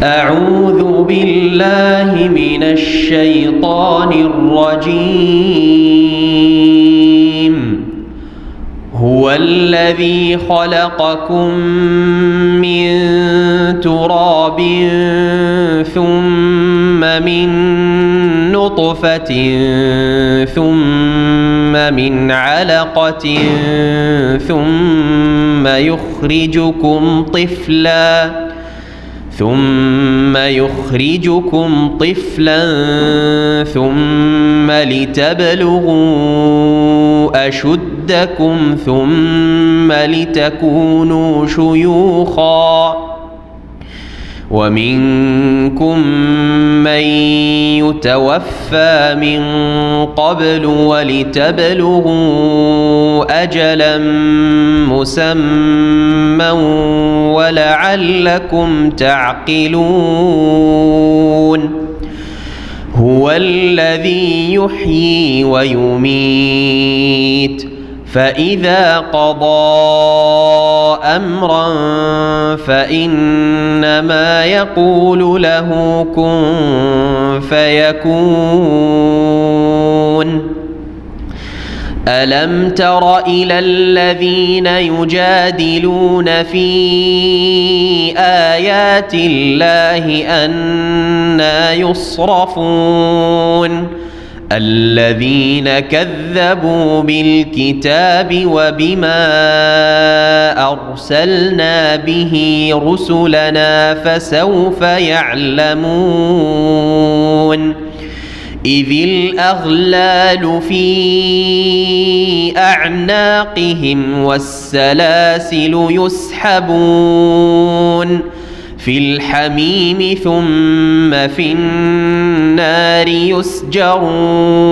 أعوذ بالله من الشيطان الرجيم. هو الذي خلقكم من تراب ثم من نطفة ثم من علقة ثم يخرجكم طفلا ثم لتبلغوا أشدكم ثم لتكونوا شيوخا ومنكم من يتوفى من قبل ولتبلغوا أجلا مسمى ولعلكم تعقلون. هو الذي يحيي ويميت فإذا قضى أمرا فإنما يقول له كن فيكون. ألم تر إلى الذين يجادلون في آيات الله أنى يصرفون الذين كذبوا بالكتاب وبما أرسلنا به رسلنا فسوف يعلمون. إذ الأغلال في أعناقهم والسلاسل يسحبون في الحميم ثم في النار يسجرون.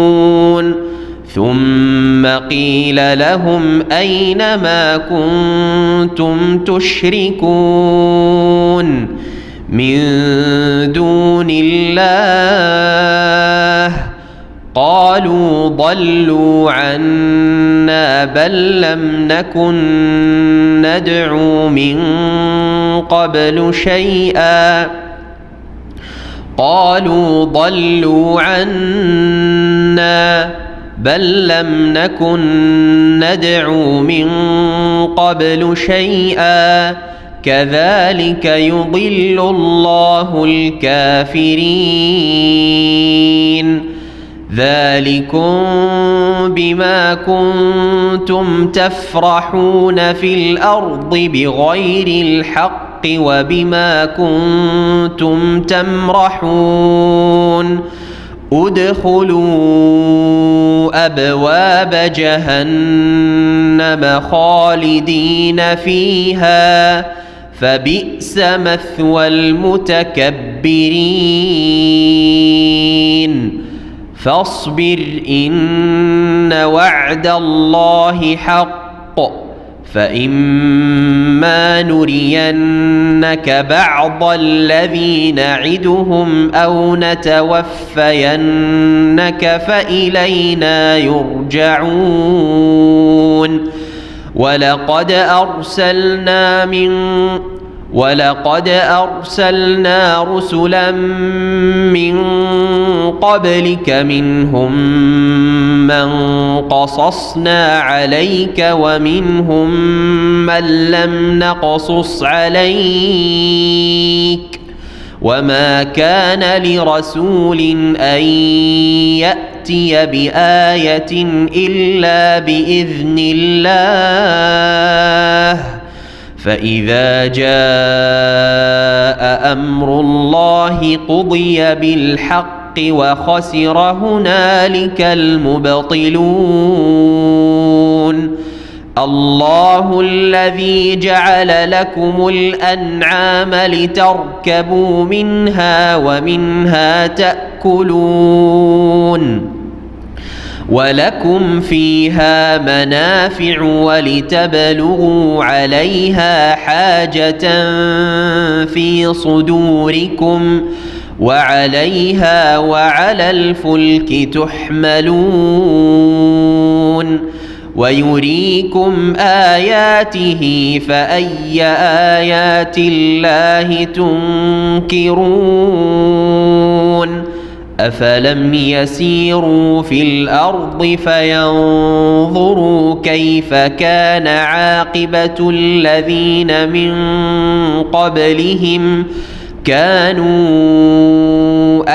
ثم قيل لهم أين ما كنتم تشركون من دون الله قالوا ضلوا عنا بل لم نكن ندعو من قبل شيئا كذلك يضل الله الكافرين. ذلكم بما كنتم تفرحون في الأرض بغير الحق وبما كنتم تمرحون. ادخلوا أبواب جهنم خالدين فيها فبئس مثوى المتكبرين. فاصبر إن وعد الله حق فإما نرينك بعض الذي نعدهم أو نتوفينك فإلينا يرجعون. ولقد أرسلنا رسلا من قبلك منهم من قصصنا عليك ومنهم من لم نقصص عليك وما كان لرسول أن يأتي بآية إلا بإذن الله فإذا جاء أمر الله قضي بالحق وخسر هنالك المبطلون. الله الذي جعل لكم الأنعام لتركبوا منها ومنها تأكلون ولكم فيها منافع ولتبلغوا عليها حاجة في صدوركم وعليها وعلى الفلك تحملون. ويريكم آياته فأي آيات الله تنكرون أفلم يسيروا في الأرض فينظروا كيف كان عاقبة الذين من قبلهم كانوا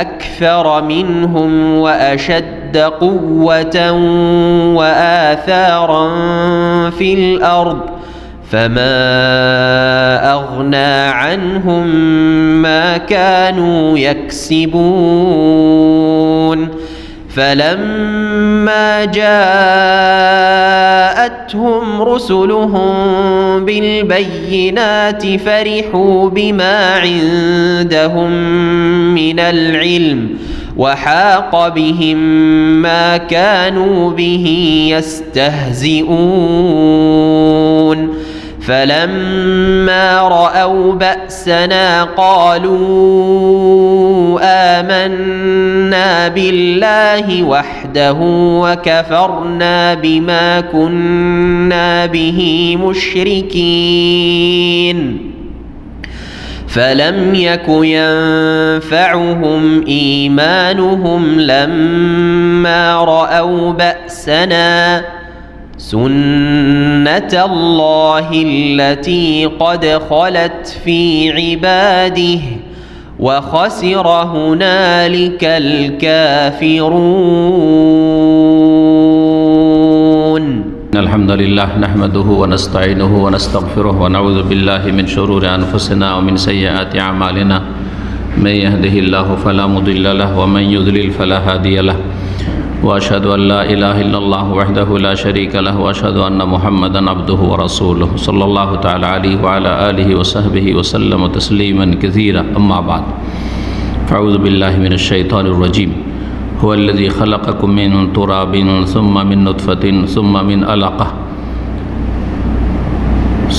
أكثر منهم وأشد قوة وآثارا في الأرض فما أغنى عنهم ما كانوا يكسبون فلما جاءتهم رسلهم بالبينات فرحوا بما عندهم من العلم وحاق بهم ما كانوا به يستهزئون فلما رأوا بأسنا قالوا آمنا بالله وحده وكفرنا بما كنا به مشركين فلم يك ينفعهم إيمانهم لما رأوا بأسنا سنة الله التي قد خلت في عباده وخسر هنالك الكافرون. الحمد لله نحمده ونستعينه ونستغفره ونعوذ بالله من شرور أنفسنا ومن سيئات أعمالنا من يهده الله فلا مضل له ومن يضلل فلا هادي له وأشهد أن لا إله إلا الله وحده لا شريك له وأشهد أن محمدا عبده ورسوله صلى الله تعالى عليه وعلى آله وصحبه وسلم تسليما كثيرا أما بعد فأعوذ بالله من الشيطان الرجيم هو الذي خلقكم من تراب ثم من نطفة ثم من علقة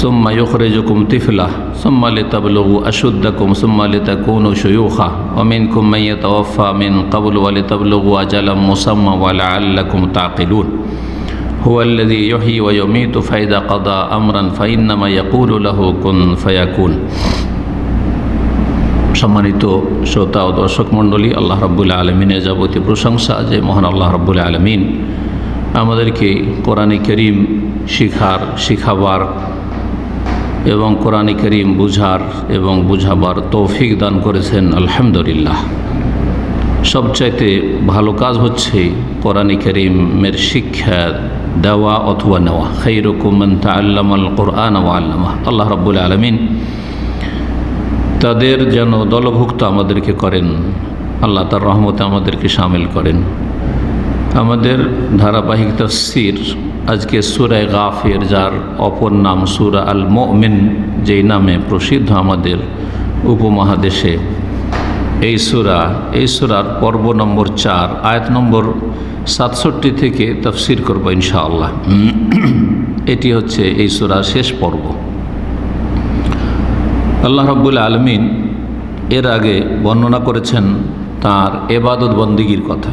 ثم يخرجكم طفلا ثم لتبلغوا أشدكم ثم لتكونوا شيوخا ومنكم من يتوفى من قبل ولتبلغوا أجلا مسمى ولعلكم تعقلون هو الذي يحيي ويميت فإذا قضى أمرا فإنما يقول له كن فيكون. সম্মানিত শ্রোতা ও দর্শক মণ্ডলী, আল্লাহ রাব্বুল আলামিনের যাবতীয় প্রশংসা যে মহান আল্লাহ রাব্বুল আলামিন আমাদেরকে কোরআনে কারীম শিখাবার এবং কোরআনে কারীম বুঝার এবং বুঝাবার তৌফিক দান করেছেন। আলহামদুলিল্লাহ। সবচাইতে ভালো কাজ হচ্ছে কোরআনে কারীমের শিক্ষা দেওয়া অথবা নেওয়া। খায়রুকুম মান তাআল্লামাল কুরআন ওয়া আল্লামাহ। আল্লাহ রাব্বুল আলামিন তাদের যেন দলভুক্ত আমাদেরকে করেন, আল্লাহ তার রহমতে আমাদেরকে শামিল করেন। আমাদের ধারাবাহিক তাফসীর আজকে সূরা গাফির, যার অপর নাম সূরা আল মুমিন, যেই নামে প্রসিদ্ধ আমাদের উপমহাদেশে। এই সূরার পর্ব নম্বর 4 আয়াত নম্বর 67 থেকে তাফসীর করব ইনশাআল্লাহ। এটি হচ্ছে এই সূরার শেষ পর্ব। আল্লাহ রাব্বুল আলামিন এর আগে বর্ণনা করেছেন তার ইবাদত বন্দেগীর কথা।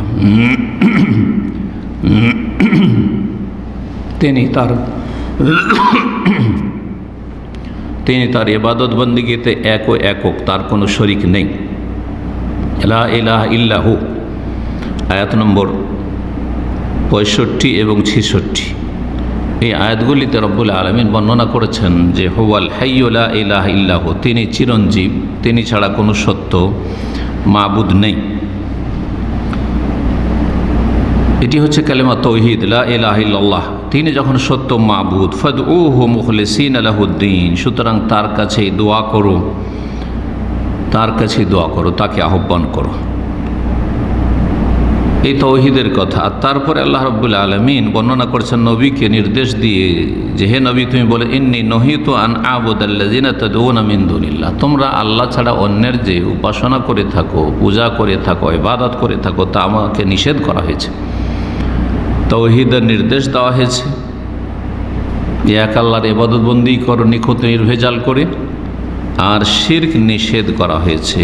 তিনি তার ইবাদত বন্দেগীতে একক, তার কোনো শরীক নেই। লা ইলাহা ইল্লাহু, আয়াত নম্বর 65 এবং 66। এই আয়াতগুলিতে রব্বুল আলামিন বর্ণনা করেছেন যে হুয়াল হাইয়্যু লা ইলাহা ইল্লাহু, তিনি চিরঞ্জীব, তিনি ছাড়া কোনো সত্য মাবুদ নেই। এটি হচ্ছে কালেমা তাওহীদ, লা ইলাহা ইল্লাল্লাহ। তিনি যখন সত্য মাবুদ, ফাদউহু মুখলিসিনা লাহুদ্দিন, সুতরাং তার কাছেই দোয়া করো, তাকে আহ্বান করো। এই তাওহীদের কথা। তারপরে আল্লাহ রাব্বুল আলামিন বর্ণনা করেছেন নবীকে নির্দেশ দিয়ে যে হে নবী, তুমি বলে ইন্নী নহিতু আন আবুদাল্লাযিনা তাদউনা মিন দুনিল্লাহ, তোমরা আল্লাহ ছাড়া অন্যের যে উপাসনা করে থাকো, পূজা করে থাকো, ইবাদত করে থাকো, তা আমাকে নিষেধ করা হয়েছে। তাওহীদের নির্দেশ দেওয়া হয়েছে, এক আল্লাহর ইবাদত বন্দেগী করো নিখুঁত নির্ভেজাল করে, আর শিরক নিষেধ করা হয়েছে।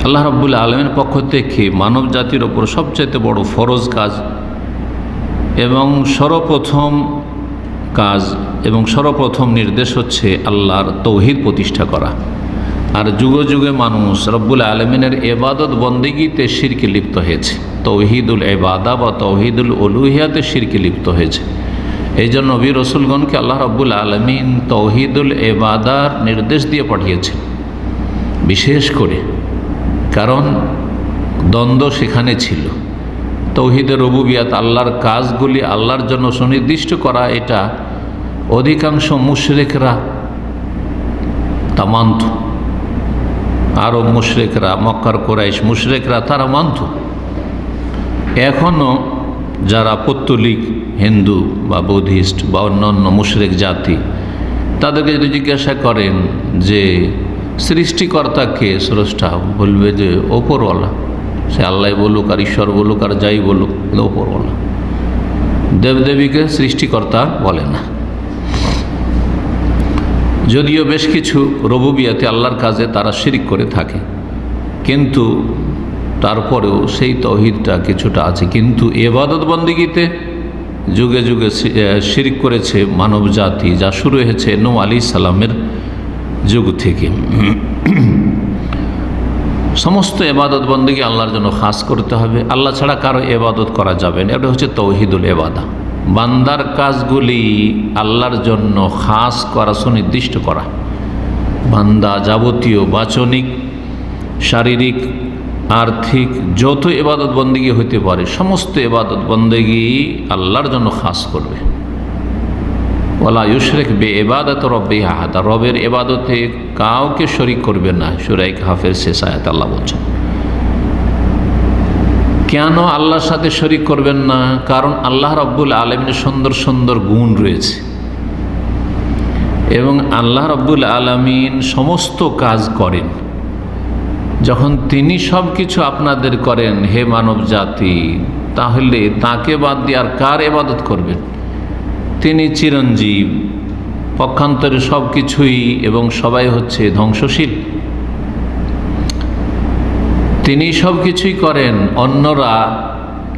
আল্লাহ রাব্বুল আলামিনের পক্ষ থেকে মানব জাতির ওপর সবচেয়ে বড় ফরজ কাজ এবং সর্বপ্রথম কাজ এবং সর্বপ্রথম নির্দেশ হচ্ছে আল্লাহর তৌহিদ প্রতিষ্ঠা করা। আর যুগে যুগে মানুষ রব্বুল আলমিনের এবাদত বন্দেগীতে শিরকে লিপ্ত হয়েছে, তৌহিদুল এবাদা বা তৌহিদুল উলুহিয়াতে শিরকে লিপ্ত হয়েছে। এই জন্য নবী রসুলগণকে আল্লাহ রব্বুল আলমিন তৌহিদুল এবাদার নির্দেশ দিয়ে পাঠিয়েছেন বিশেষ করে, কারণ দ্বন্দ্ব সেখানে ছিল। তৌহিদের রুবুবিয়াত, আল্লাহর কাজগুলি আল্লাহর জন্য সুনির্দিষ্ট করা, এটা অধিকাংশ মুশরিকরা তা মানত। আরব মুশরিকরা, মক্কার কুরাইশ মুশরিকরা তারা মানত। এখনও যারা পৌত্তলিক হিন্দু বা বৌদ্ধিস্ট বা অন্যান্য মুশরিক জাতি, তাদেরকে যদি জিজ্ঞাসা করেন যে সৃষ্টিকর্তাকে, স্রষ্টা, বলবে যে ওপরওয়ালা। সে আল্লাহ বলুক আর ঈশ্বর বলুক আর যাই বলুক, ওপরওয়ালা। দেবদেবীকে সৃষ্টিকর্তা বলে না। যদিও বেশ কিছু রুবুবিয়াতে আল্লাহর কাজে তারা শিরিক করে থাকে, কিন্তু তারপরেও সেই তৌহিদটা কিছুটা আছে। কিন্তু ইবাদত বন্দেগীতে যুগে যুগে শিরিক করেছে মানব জাতি, যা শুরু হয়েছে নূহ আলাইহিস সালামের যুগ থেকে। সমস্ত ইবাদত বন্দেগী আল্লাহর জন্য খাস করতে হবে, আল্লাহ ছাড়া কারো ইবাদত করা যাবে না। এটা হচ্ছে তৌহিদুল ইবাদা। বান্দার কাজগুলি আল্লাহর জন্য খাস করা, সুনির্দিষ্ট করা। বান্দা যাবতীয় বাচনিক, শারীরিক, আর্থিক যত ইবাদত বন্দেগী হইতে পারে, সমস্ত ইবাদত বন্দেগী আল্লাহর জন্য খাস করবে। ওয়ালা ইউশরিক বিইবাদাত রাব্বিহি আহাদা, রবের ইবাদতে কাউকে শরীক করবে না। সূরা কাহফের শেষ আয়াতে আল্লাহ বলছেন। কেন আল্লাহর সাথে শরীক করবেন না? কারণ আল্লাহ রাব্বুল আলামিনের সুন্দর সুন্দর গুণ রয়েছে এবং আল্লাহ রাব্বুল আলামিন সমস্ত কাজ করেন। যখন তিনি সব কিছু আপনাদের করেন, হে মানব জাতি, তাহলে তাকে বাদ দিয়ে আর কার ইবাদত করবেন? তিনি চিরঞ্জীব, পক্ষান্তরে সব কিছুই এবং সবাই হচ্ছে ধ্বংসশীল। তিনি সব কিছুই করেন, অন্যরা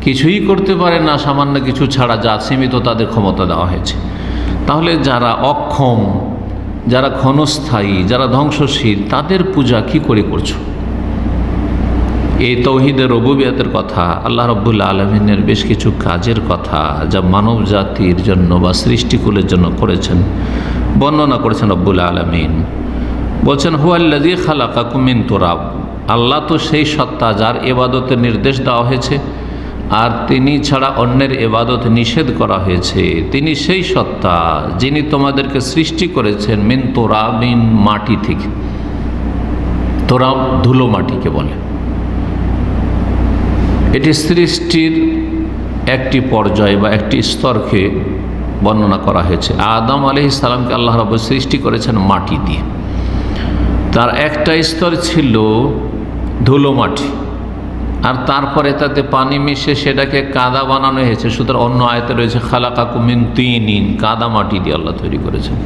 কিছুই করতে পারে না, সামান্য কিছু ছাড়া যা সীমিত তাদের ক্ষমতা দেওয়া হয়েছে। তাহলে যারা অক্ষম, যারা ক্ষণস্থায়ী, যারা ধ্বংসশীল, তাদের পূজা কি করে করছো? এই তৌহিদের রুবুবিয়াতের কথা, আল্লাহ রাব্বুল আলামিনের বেশ কিছু কাজের কথা যা মানব জাতির জন্য বা সৃষ্টিকুলের জন্য করেছেন, বর্ণনা করেছেন রব্বুল আলামিন। বলছেন হুয়াল্লাযী খালাকাকুম মিন তুরাব, আল্লাহ তো সেই সত্তা যার ইবাদতের নির্দেশ দেওয়া হয়েছে আর তিনি ছাড়া অন্যের ইবাদত নিষেধ করা হয়েছে। তিনি সেই সত্তা যিনি তোমাদেরকে সৃষ্টি করেছেন মিন তুরাবিন, মাটি থেকে। তুরাব ধুলো মাটিকে বলে। এটি সৃষ্টির একটি পর্যায় বা একটি স্তরকে বর্ণনা করা হয়েছে। আদম আলাইহিস সালামকে আল্লাহ রাব্বুল সৃষ্টি করেছেন মাটি দিয়ে। তার একটা স্তর ছিল ধুলো মাটি, আর তারপরে তাতে পানি মিশে সেটাকে কাদা বানানো হয়েছে। সুতরাং অন্য আয়াতে রয়েছে খালাকাকুম মিন তিনিন, কাদা মাটি দিয়ে আল্লাহ তৈরি করেছেন।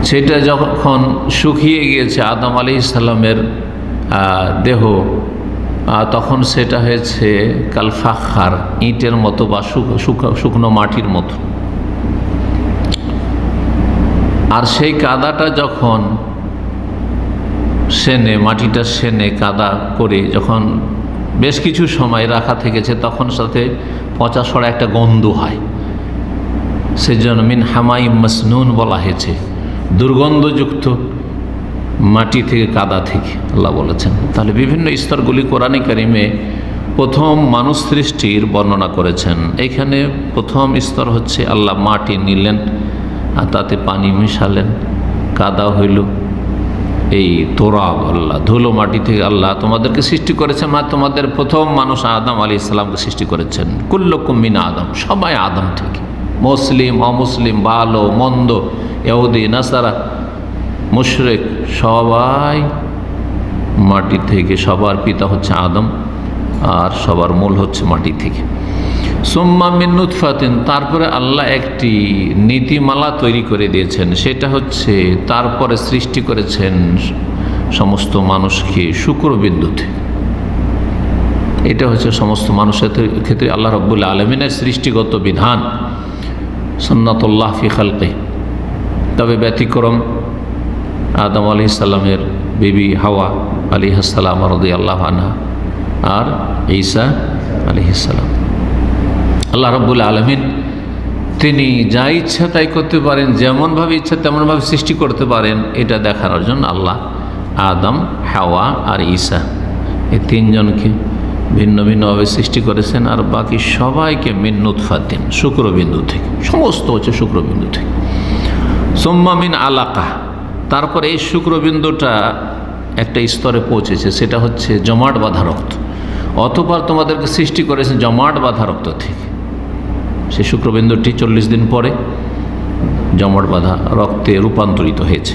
সেটা যখন শুকিয়ে গিয়েছে আদম আলাইহিস সালামের দেহ, তখন সেটা হয়েছে কাল ফাখার, ইটের মতো বা শুকনো মাটির মতো। আর সেই কাদাটা যখন সেনে, মাটিটা সেনে কাদা করে যখন বেশ কিছু সময় রাখা থেকেছে, তখন সাথে পচা সড়া একটা গন্ধ হয়। সেজন্য মিন হামাই মাসনুন বলা হয়েছে, দুর্গন্ধযুক্ত মাটি থেকে, কাদা থেকে আল্লাহ বলেছেন। তাহলে বিভিন্ন স্তরগুলি কোরআনে কারিমে প্রথম মানুষ সৃষ্টির বর্ণনা করেছেন। এখানে প্রথম স্তর হচ্ছে আল্লাহ মাটি নিলেন আর তাতে পানি মিশালেন, কাদা হইল। এই তোরাব, আল্লাহ ধুলো মাটি থেকে আল্লাহ তোমাদেরকে সৃষ্টি করেছেন। মানে তোমাদের প্রথম মানুষ আদম আলাইহিস সালামকে সৃষ্টি করেছেন। কুল্লুকুম মিন আদম, সবাই আদম থেকে। মুসলিম, অমুসলিম, ভালো মন্দ, ইহুদি, নাসারা, মুশরিক, সবাই মাটি থেকে। সবার পিতা হচ্ছে আদম আর সবার মূল হচ্ছে মাটি থেকে। সুম্মা মিন নুতফাতিন, তারপরে আল্লাহ একটি নীতিমালা তৈরি করে দিয়েছেন। সেটা হচ্ছে তারপরে সৃষ্টি করেছেন সমস্ত মানুষকে শুক্রবিন্দুতে। এটা হচ্ছে সমস্ত মানুষের ক্ষেত্রে আল্লাহ রাব্বুল আলামিনের সৃষ্টিগত বিধান, সুন্নাতুল্লাহ ফি খালকি। তবে ব্যতিক্রম আদম আলাইহিস সালামের বিবি হাওয়া আলাইহিস সালাম রাদিয়াল্লাহু আনহা আর ঈসা আলাইহিস সালাম। আল্লাহ রাব্বুল আলামিন তিনি যা ইচ্ছা তাই করতে পারেন, যেমনভাবে ইচ্ছা তেমনভাবে সৃষ্টি করতে পারেন, এটা দেখানোর জন্য আল্লাহ আদম, হাওয়া আর ঈসা এই তিনজনকে ভিন্ন ভিন্নভাবে সৃষ্টি করেছেন। আর বাকি সবাইকে মিন নুতফাতিন, শুক্রবিন্দু থেকে, সমস্ত হচ্ছে শুক্রবিন্দু থেকে। সুম্মা মিন আলাকা, তারপরে এই শুক্রবিন্দুটা একটা স্তরে পৌঁছেছে, সেটা হচ্ছে জমাট বাঁধা রক্ত। অতঃপর তোমাদেরকে সৃষ্টি করেছেন জমাট বাঁধা রক্ত থেকে। সেই শুক্রবিন্দুটি 40 দিন পরে জমাট বাঁধা রক্তে রূপান্তরিত হয়েছে।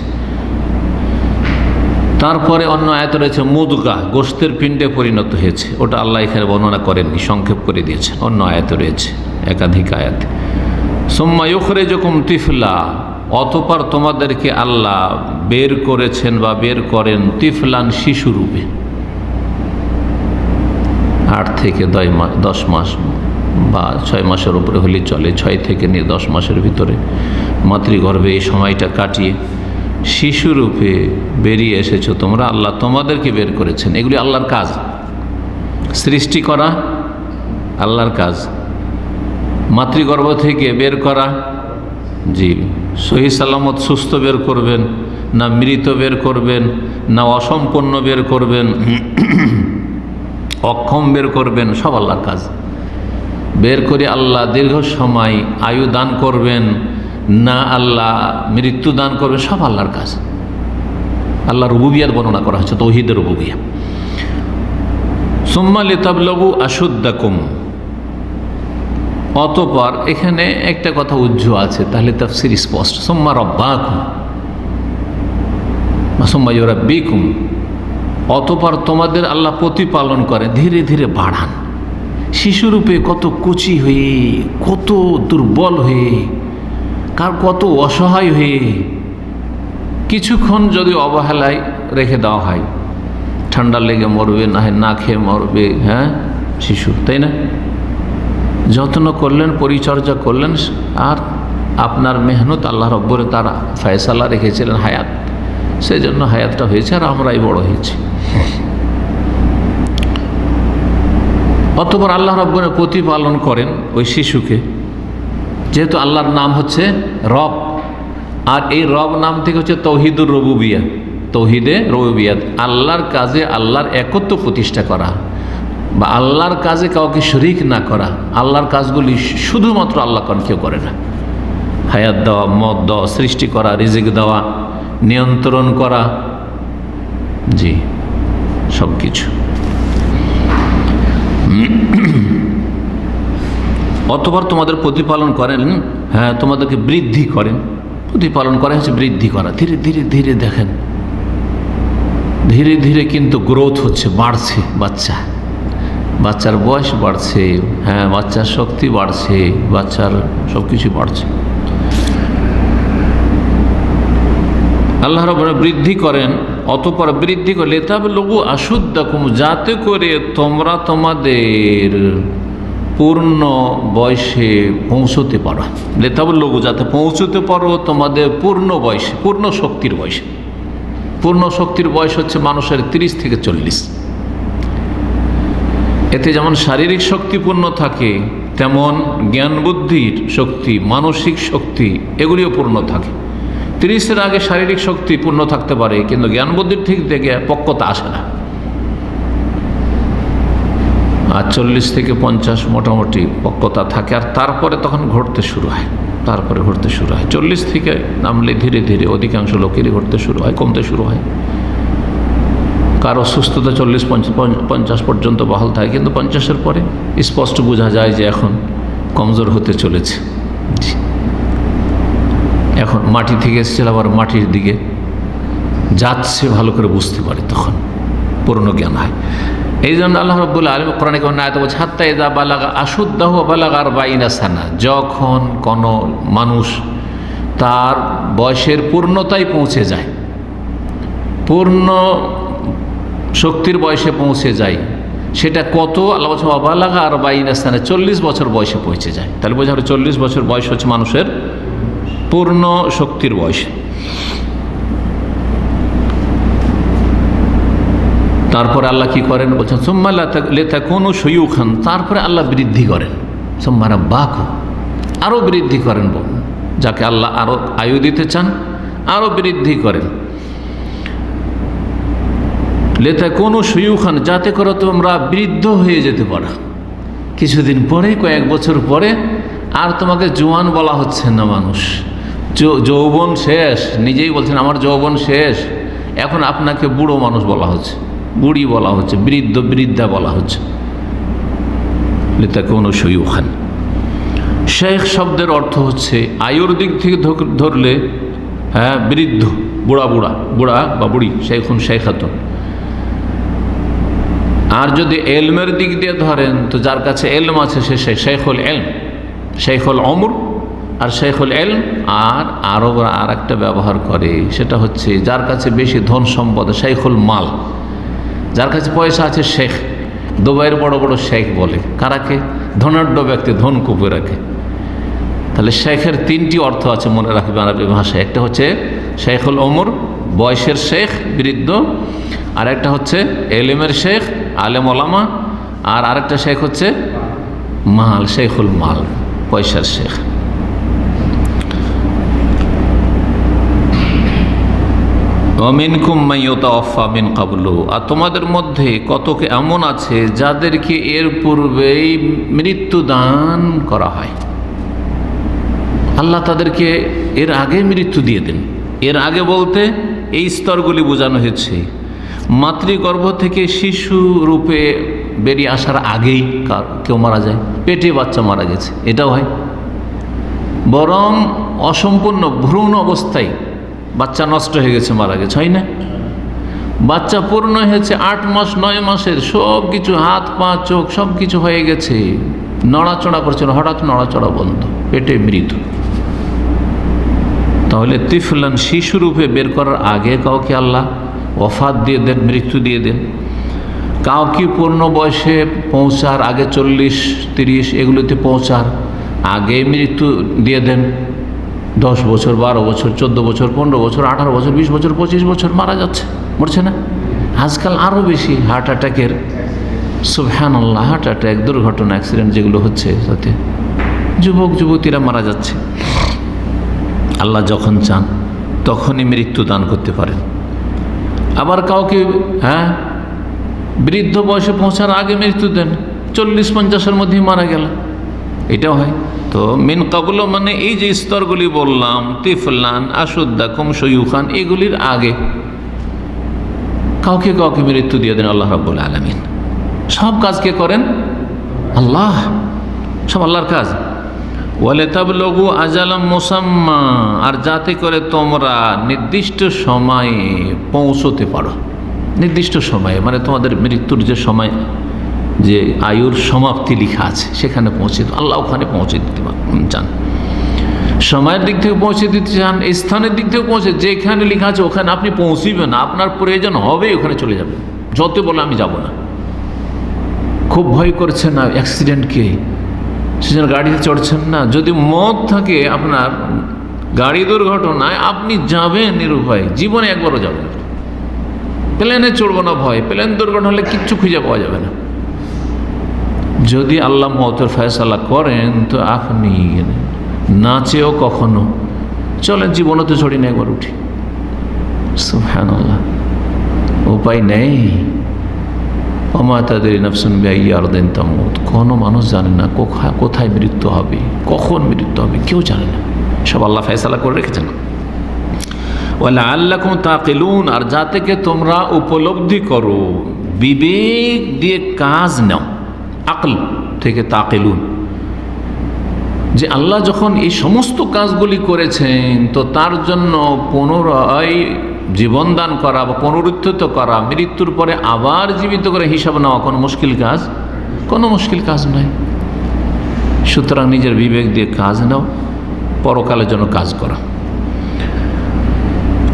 তারপরে অন্য আয়াত রয়েছে মুদগা, গোশতের পিণ্ডে পরিণত হয়েছে। ওটা আল্লাহ এখানে বর্ণনা করেননি, সংক্ষেপ করে দিয়েছে। অন্য আয়াত রয়েছে, একাধিক আয়াত। সুম্মা ইউখরিজুকুম তিফলা, অতঃপর তোমাদেরকে আল্লাহ বের করেছেন বা বের করেন তিফলান, শিশুরূপে। 8 থেকে 10 মাস বা 6 মাসের উপরে হলে চলে, 6 থেকে নিয়ে 10 মাসের ভিতরে মাতৃগর্ভে এই সময়টা কাটিয়ে শিশুরূপে বেরিয়ে এসেছো তোমরা। আল্লাহ তোমাদেরকে বের করেছেন। এগুলি আল্লাহর কাজ, সৃষ্টি করা আল্লাহর কাজ, মাতৃগর্ভ থেকে বের করা, জি, সহি সালামত সুস্থ বের করবেন না মৃত বের করবেন না অসম্পূর্ণ বের করবেন, অক্ষম বের করবেন, সব আল্লাহর কাজ। বের করে আল্লাহ দীর্ঘ সময় আয়ু দান করবেন না আল্লাহ মৃত্যু দান করবেন, সব আল্লাহর কাজ। আল্লাহ রুবুবিয়াত বর্ণনা করা হচ্ছে, তৌহিদের রুবুবিয়া। সুম্মা লিতাবলুগু আশুদ্দাকুম, অতঃপর এখানে একটা কথা উজ্জ্ব আছে, তাহলে তাফসীর স্পষ্ট। সুম্মা রাব্বাকুম বা সুম্মা ইউরাব্বিকুম, অতঃপর তোমাদের আল্লাহ প্রতিপালন করে, ধীরে ধীরে বাড়ান। শিশুরূপে কত কুচি হয়ে, কত দুর্বল হয়ে, কার কত অসহায় হয়ে, কিছুক্ষণ যদি অবহেলায় রেখে দেওয়া হয়, ঠান্ডা লেগে মরবে, না হয় না খেয়ে মরবে, হ্যাঁ শিশু, তাই না? যত্ন করলেন, পরিচর্যা করলেন, আর আপনার মেহনত আল্লাহ রব্বরে তারা ফয়সালা রেখেছিলেন হায়াত, সেই জন্য হায়াতটা হয়েছে আর আমরাই বড় হয়েছি। অতঃপর আল্লাহ রব্বরে প্রতিপালন করেন ওই শিশুকে, যেহেতু আল্লাহর নাম হচ্ছে রব, আর এই রব নাম থেকে হচ্ছে তৌহিদুর রুবুবিয়া, তৌহিদে রুবুবিয়াত, আল্লাহর কাজে আল্লাহর একত্ব প্রতিষ্ঠা করা বা আল্লাহর কাজে কাউকে শরীক না করা। আল্লাহর কাজগুলি শুধুমাত্র আল্লাহ কারণ কেউ করে না। হায়াত দেওয়া, মদ দেওয়া, সৃষ্টি করা, রিজিক দেওয়া, নিয়ন্ত্রণ করা, জি, সব কিছু। অতঃপর তোমাদের প্রতিপালন করেন, হ্যাঁ তোমাদেরকে বৃদ্ধি করেন। প্রতিপালন করা হচ্ছে বৃদ্ধি করা, ধীরে ধীরে ধীরে দেখেন, ধীরে ধীরে কিন্তু গ্রোথ হচ্ছে, বাড়ছে বাচ্চার বয়স বাড়ছে, হ্যাঁ বাচ্চার শক্তি বাড়ছে, বাচ্চার সব কিছু বাড়ছে। আল্লাহ রাব্বুল বৃদ্ধি করেন, অতঃপর বৃদ্ধি করে লিতাবলুগু আশুদ্দাকুম, যাতে করে তোমরা তোমাদের পূর্ণ বয়সে পৌঁছতে পারো। লিতাবলুগু, যাতে পৌঁছতে পারো তোমাদের পূর্ণ বয়সে, পূর্ণ শক্তির বয়সে। পূর্ণ শক্তির বয়স হচ্ছে মানুষের 30 থেকে 40। এতে যেমন শারীরিক শক্তি পূর্ণ থাকে, তেমন জ্ঞান বুদ্ধির শক্তি, মানসিক শক্তি, এগুলিও পূর্ণ থাকে। 30-এর আগে শারীরিক শক্তি পূর্ণ থাকতে পারে, কিন্তু জ্ঞান বুদ্ধির ঠিক থেকে পক্কতা আসে না। আর 40 থেকে 50 মোটামুটি পক্কতা থাকে, আর তারপরে তখন ঘটতে শুরু হয়, 40 থেকে নামলে ধীরে ধীরে অধিকাংশ লোকেরই ঘটতে শুরু হয়, কমতে শুরু হয়। কারো সুস্থতা 40-50 পর্যন্ত বহাল থাকে, কিন্তু 50-এর পরে স্পষ্ট বোঝা যায় যে এখন কমজোর হতে চলেছে। এখন মাটি থেকে এসেছিল, আবার মাটির দিকে যাচ্ছে, ভালো করে বুঝতে পারে, তখন পূর্ণ জ্ঞান হয়। এই জন্য আল্লাহ রাব্বুল আলামিন কোরআনে কোন আয়াতে বলছে, হাত্তা ইযা বালাগা আশুদ্দাহু ওয়া বালাগা 40 সানা, যখন কোনো মানুষ তার বয়সের পূর্ণতায় পৌঁছে যায়, পূর্ণ শক্তির বয়সে পৌঁছে যায়, সেটা কত? আল্লাহ বলছে ওয়াবালাগা আরবাইনা সানা, 40 বছর বয়সে পৌঁছে যায়। তাহলে বোঝা গেল 40 বছর বয়স হচ্ছে মানুষের পূর্ণ শক্তির বয়স। তারপরে আল্লাহ কি করেন বলছেন সুম্মা লিতাকুনু শুয়ুখান, তারপরে আল্লাহ বৃদ্ধি করেন। সুম্মা রাব্বাকুম, আরও বৃদ্ধি করেন। যাকে আল্লাহ আরও আয়ু দিতে চান আরও বৃদ্ধি করেন। লিতাকুনু শুয়ুখান, যাতে করে তোমরা বৃদ্ধ হয়ে যেতে পারো। কিছুদিন পরে, কয়েক বছর পরে আর তোমাকে জোয়ান বলা হচ্ছে না। মানুষ যৌবন শেষ, নিজেই বলছেন আমার যৌবন শেষ, এখন আপনাকে বুড়ো মানুষ বলা হচ্ছে, বুড়ি বলা হচ্ছে, বৃদ্ধ বৃদ্ধা বলা হচ্ছে। লিতাকুনু শুয়ুখান। শেখ শব্দের অর্থ হচ্ছে আয়ুর দিক থেকে ধরলে বৃদ্ধ, বুড়া বুড়া, বুড়া বা বুড়ি, শেখুন শেখাতুন। আর যদি এলমের দিক দিয়ে ধরেন তো যার কাছে এলম আছে সে শেখুল এলম, শেখুল অমর আর শেখুল এলম। আর আরবরা আর একটা ব্যবহার করে, সেটা হচ্ছে যার কাছে বেশি ধন সম্পদ, শেখুল মাল। যার কাছে পয়সা আছে শেখ। দুবাইয়ের বড় বড় শেখ বলে কারাকে? ধনাঢ্য ব্যক্তি, ধন কুপে রাখে। তাহলে শেখের 3টি অর্থ আছে, মনে রাখবে আরবি ভাষায়। একটা হচ্ছে শেখুল ওমর, বয়সের শেখ, বৃদ্ধ। আর একটা হচ্ছে এলেমের শেখ, আলেম ওলামা। আর আরেকটা শেখ হচ্ছে মাল, শেখুল মাল, পয়সার শেখ। ওয়ামিনকুম মান ইউতাওয়াফা মিন ক্বাবলু, আর তোমাদের মধ্যে কতকে এমন আছে যাদেরকে এর পূর্বেই মৃত্যুদান করা হয়। আল্লাহ তাদেরকে এর আগে মৃত্যু দিয়ে দেন। এর আগে বলতে এই স্তরগুলি বোঝানো হয়েছে। মাতৃগর্ভ থেকে শিশু রূপে বেরিয়ে আসার আগেই কেউ মারা যায়, পেটে বাচ্চা মারা গেছে, এটাও হয়। বরং অসম্পূর্ণ ভ্রূণ অবস্থায় বাচ্চা নষ্ট হয়ে গেছে, মারা গেছে, হয় না? বাচ্চা পূর্ণ হয়েছে 8 মাস 9 মাসের, সব কিছু হাত পা চোখ সব কিছু হয়ে গেছে, নড়াচড়া করছে না, হঠাৎ নড়াচড়া বন্ধ, পেটে মৃত। তাহলে তিফলান, শিশুরূপে বের করার আগে কাউকে আল্লাহ ওয়াফাত দিয়ে দেন, মৃত্যু দিয়ে দেন। কাউকে পূর্ণ বয়সে পৌঁছার আগে 40-30 এগুলোতে পৌঁছার আগে মৃত্যু দিয়ে দেন। 10 বছর 12 বছর 14 বছর 15 বছর 18 বছর 20 বছর 25 বছর মারা যাচ্ছে, মরছে না? আজকাল আরও বেশি হার্ট অ্যাটাকের, সুবহানাল্লাহ, হার্ট অ্যাটাক, দুর্ঘটনা, অ্যাক্সিডেন্ট যেগুলো হচ্ছে, তাতে যুবক যুবতীরা মারা যাচ্ছে। আল্লাহ যখন চান তখনই মৃত্যু দান করতে পারেন। আবার কাউকে বৃদ্ধ বয়সে পৌঁছার আগে মৃত্যু দেন, 40-50-এর মধ্যেই মারা গেল, এটাও হয়। তো মিন ক্বাবলু মানে এই যে স্তরগুলি বললাম, তিফলান, আশুদ্দাকুম, শুয়ুখান, এগুলির আগে কাউকে কাউকে মৃত্যু দিয়ে দেন আল্লাহ রাব্বুল আলামিন। সব কাজ কে করেন? আল্লাহ, সব আল্লাহর কাজ। ওয়ালিতাবলুগু আজালাম মুসাম্মা, আর যাতে করে তোমরা নির্দিষ্ট সময়ে পৌঁছতে পারো। নির্দিষ্ট সময়ে মানে তোমাদের মৃত্যুর যে সময়, যে আয়ুর সমাপ্তি লেখা আছে সেখানে পৌঁছে, আল্লাহ ওখানে পৌঁছে দিতে চান। সময়ের দিক থেকে পৌঁছে দিতে চান, স্থানের দিক থেকে পৌঁছে, যেখানে লেখা আছে ওখানে আপনি পৌঁছিবেন না, আপনার প্রয়োজন হবে ওখানে চলে যাবেন। যত বলে আমি যাব না, খুব ভয় করছে না অ্যাক্সিডেন্টকে, সেজন্য গাড়িতে চড়ছেন না। যদি মত থাকে আপনার গাড়ি দুর্ঘটনায়, আপনি যাবেন নিরুপায়, জীবনে একবারও যাবেন। প্লেনে চড়বো না ভয়, প্লেন দুর্ঘটনা হলে কিচ্ছু খুঁজে পাওয়া যাবে না। যদি আল্লাহ মওতের ফয়সালা করেন তো আপনি না চেয়েও কখনো চলেন, জীবনে তো চড়ি না, একবার উঠি। সুবহানাল্লাহ, উপায় নেই। ওমা তাদরি নাফসুন বিআইয়ি আরদিন তামুত, কোনো মানুষ জানে না কোথায় মৃত্যু হবে, কখন মৃত্যু হবে, কেউ জানে না, সব আল্লাহ ফয়সালা করে রেখেছেন। ওয়ালাআল্লাকুম তাকিলুন, আর যাতে কে তোমরা উপলব্ধি করো, বিবেক দিয়ে কাজ নাও। আকল থেকে তাকিলুন, যে আল্লাহ যখন এই সমস্ত কাজগুলি করেছেন তো তার জন্য পুনরায় জীবন দান করা বা পুনরুত্থিত করা, মৃত্যুর পরে আবার জীবিত করে হিসাব নেওয়া কোনো মুশকিল কাজ, কোনো মুশকিল কাজ নয়। সুতরাং নিজের বিবেক দিয়ে কাজ নাও, পরকালের জন্য কাজ করা।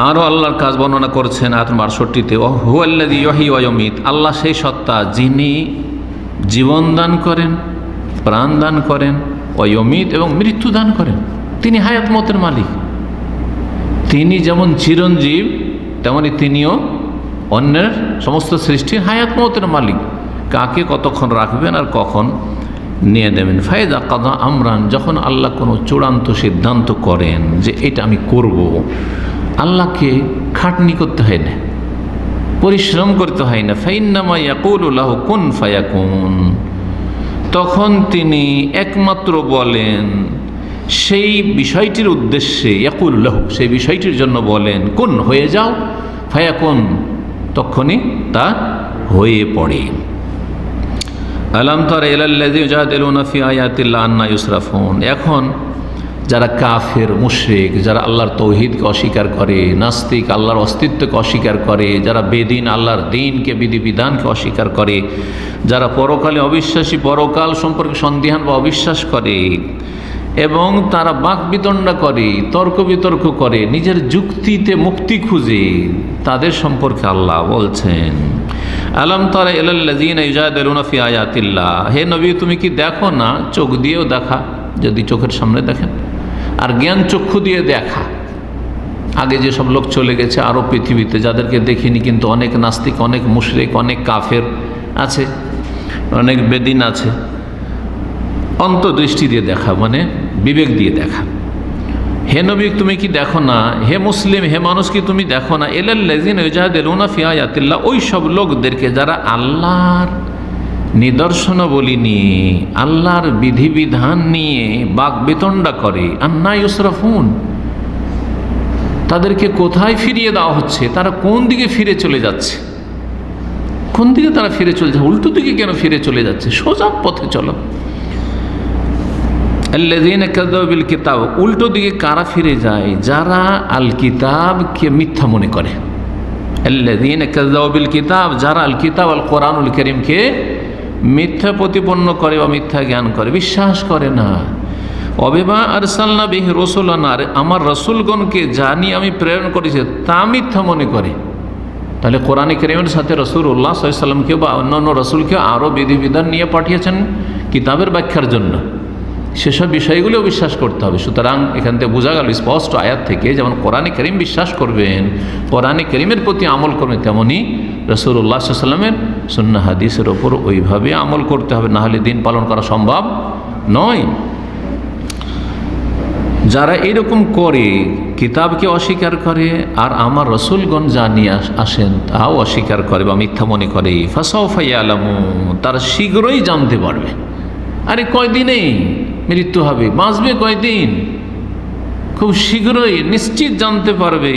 আরও আল্লাহর কাজ বর্ণনা করছেন আয়াত ৬২-তে, হুয়াল্লাযী ইউহয়ী ওয়া ইউমীত, আল্লাহ সেই সত্তা যিনি জীবন দান করেন, প্রাণ দান করেন, অয়মিত এবং মৃত্যু দান করেন। তিনি হায়াত মতের মালিক। তিনি যেমন চিরঞ্জীব, তেমনি তিনিও অন্যের সমস্ত সৃষ্টির হায়াত মতের মালিক। কাকে কতক্ষণ রাখবেন আর কখন নিয়ে দেবেন। ফায়দা কাদা আমরান, যখন আল্লাহ কোনো চূড়ান্ত সিদ্ধান্ত করেন যে এটা আমি করব, আল্লাহকে খাটনি করতে হয় না, পরিশ্রম করতে হয় না। ফাইন্নামা ইয়াকুলু লাহু কুন ফায়াকুন, তখন তিনি একমাত্র বলেন সেই বিষয়টির উদ্দেশ্যে, ইয়াকুলু লাহু, সেই বিষয়টির জন্য বলেন, কুন, হয়ে যাও, ফায়াকুন, তখনই তা হয়ে পড়ে। আলাম তারা ইলাল্লাযী ইউজাদিলুনা ফি আয়াতিল্লাহ আন্না ইউসরাফুন, এখন যারা কাফের, মুশরিক, যারা আল্লাহর তৌহিদকে অস্বীকার করে, নাস্তিক, আল্লাহর অস্তিত্বকে অস্বীকার করে, যারা বেদিন, আল্লাহর দ্বীনকে, বিধিবিধানকে অস্বীকার করে, যারা পরকালে অবিশ্বাসী, পরকাল সম্পর্কে সন্দিহান বা অবিশ্বাস করে, এবং তারা বাক বিতণ্ডা করে, তর্ক বিতর্ক করে, নিজের যুক্তিতে মুক্তি খুঁজে, তাদের সম্পর্কে আল্লাহ বলছেন, আলাম তারা ইলাল্লাযীনা ইউজাদিলুনা ফি আয়াতিল্লাহ, হে নবী তুমি কি দেখো না? চোখ দিয়েও দেখা, যদি চোখের সামনে দেখেন, আর জ্ঞান চক্ষু দিয়ে দেখা। আগে যেসব লোক চলে গেছে আরও পৃথিবীতে, যাদেরকে দেখিনি, কিন্তু অনেক নাস্তিক, অনেক মুশরিক, অনেক কাফের আছে, অনেক বেদিন আছে। অন্তর্দৃষ্টি দিয়ে দেখা মানে বিবেক দিয়ে দেখা। হে নবী তুমি কি দেখো না? হে মুসলিম, হে মানুষ কি তুমি দেখো না? ইলাল্লাযীনা ইউজাদিলুনা ফি আয়াতিল্লাহ, ওই সব লোকদেরকে যারা আল্লাহর নিদর্শনাবলী নিয়ে, আল্লাহর বিধিবিধান নিয়ে বাক বিতণ্ডা করে, আন্না ইউসরাফুন, তাদেরকে কোথায় ফিরিয়ে দেওয়া হচ্ছে? তারা কোন দিকে ফিরে চলে যাচ্ছে? কোন দিকে তারা ফিরে চলে যাচ্ছে? উল্টো দিকে কেন ফিরে চলে যাচ্ছে? সোজা পথে চলো। আল্লাযীনা কাযাবু বিল কিতাব, উল্টো দিকে কারা ফিরে যায়? যারা আল কিতাবকে মিথ্যা মনে করে। আল্লাযীনা কাযাবু বিল কিতাব, যারা আল কিতাব, আল কোরআনুল কারীমকে মিথ্যা প্রতিপন্ন করে বা মিথ্যা জ্ঞান করে, বিশ্বাস করে না। অবিমা আরসালনা বিহি রাসূলানা, আমার রাসূলগণকে জানি আমি প্রেরণ করেছি, তা মিথ্যা মনে করে। তাহলে কোরআনে কারীমের সাথে রাসূলুল্লাহ সাল্লাল্লাহু আলাইহি ওয়াসাল্লামকে বা অন্যান্য রাসূলকে আরও বিধিবিধান নিয়ে পাঠিয়েছেন কিতাবের ব্যাখ্যার জন্য, সেসব বিষয়গুলো বিশ্বাস করতে হবে। সুতরাং এখান থেকে বোঝা গেল স্পষ্ট আয়াত থেকে, যেমন কোরআনে কারীম বিশ্বাস করবেন, কোরআনে কারীমের প্রতি আমল করবেন, তেমনি রাসূলুল্লাহ সাল্লাল্লাহু আলাইহি ওয়াসাল্লামের সুন্নাহ হাদিসের ওপর ওইভাবে আমল করতে হবে, না হলে দিন পালন করা সম্ভব নয়। যারা এরকম করে, কিতাবকে অস্বীকার করে আর আমার রাসূলগণ যা নিয়ে আসেন তাও অস্বীকার করে বা মিথ্যা মনে করে, ফাসাউফা ইয়ালামুন, তারা শীঘ্রই জানতে পারবে। আরে কয়দিনেই মৃত্যু হবে, বাঁচবে কয়দিন, খুব শীঘ্রই নিশ্চিত জানতে পারবে।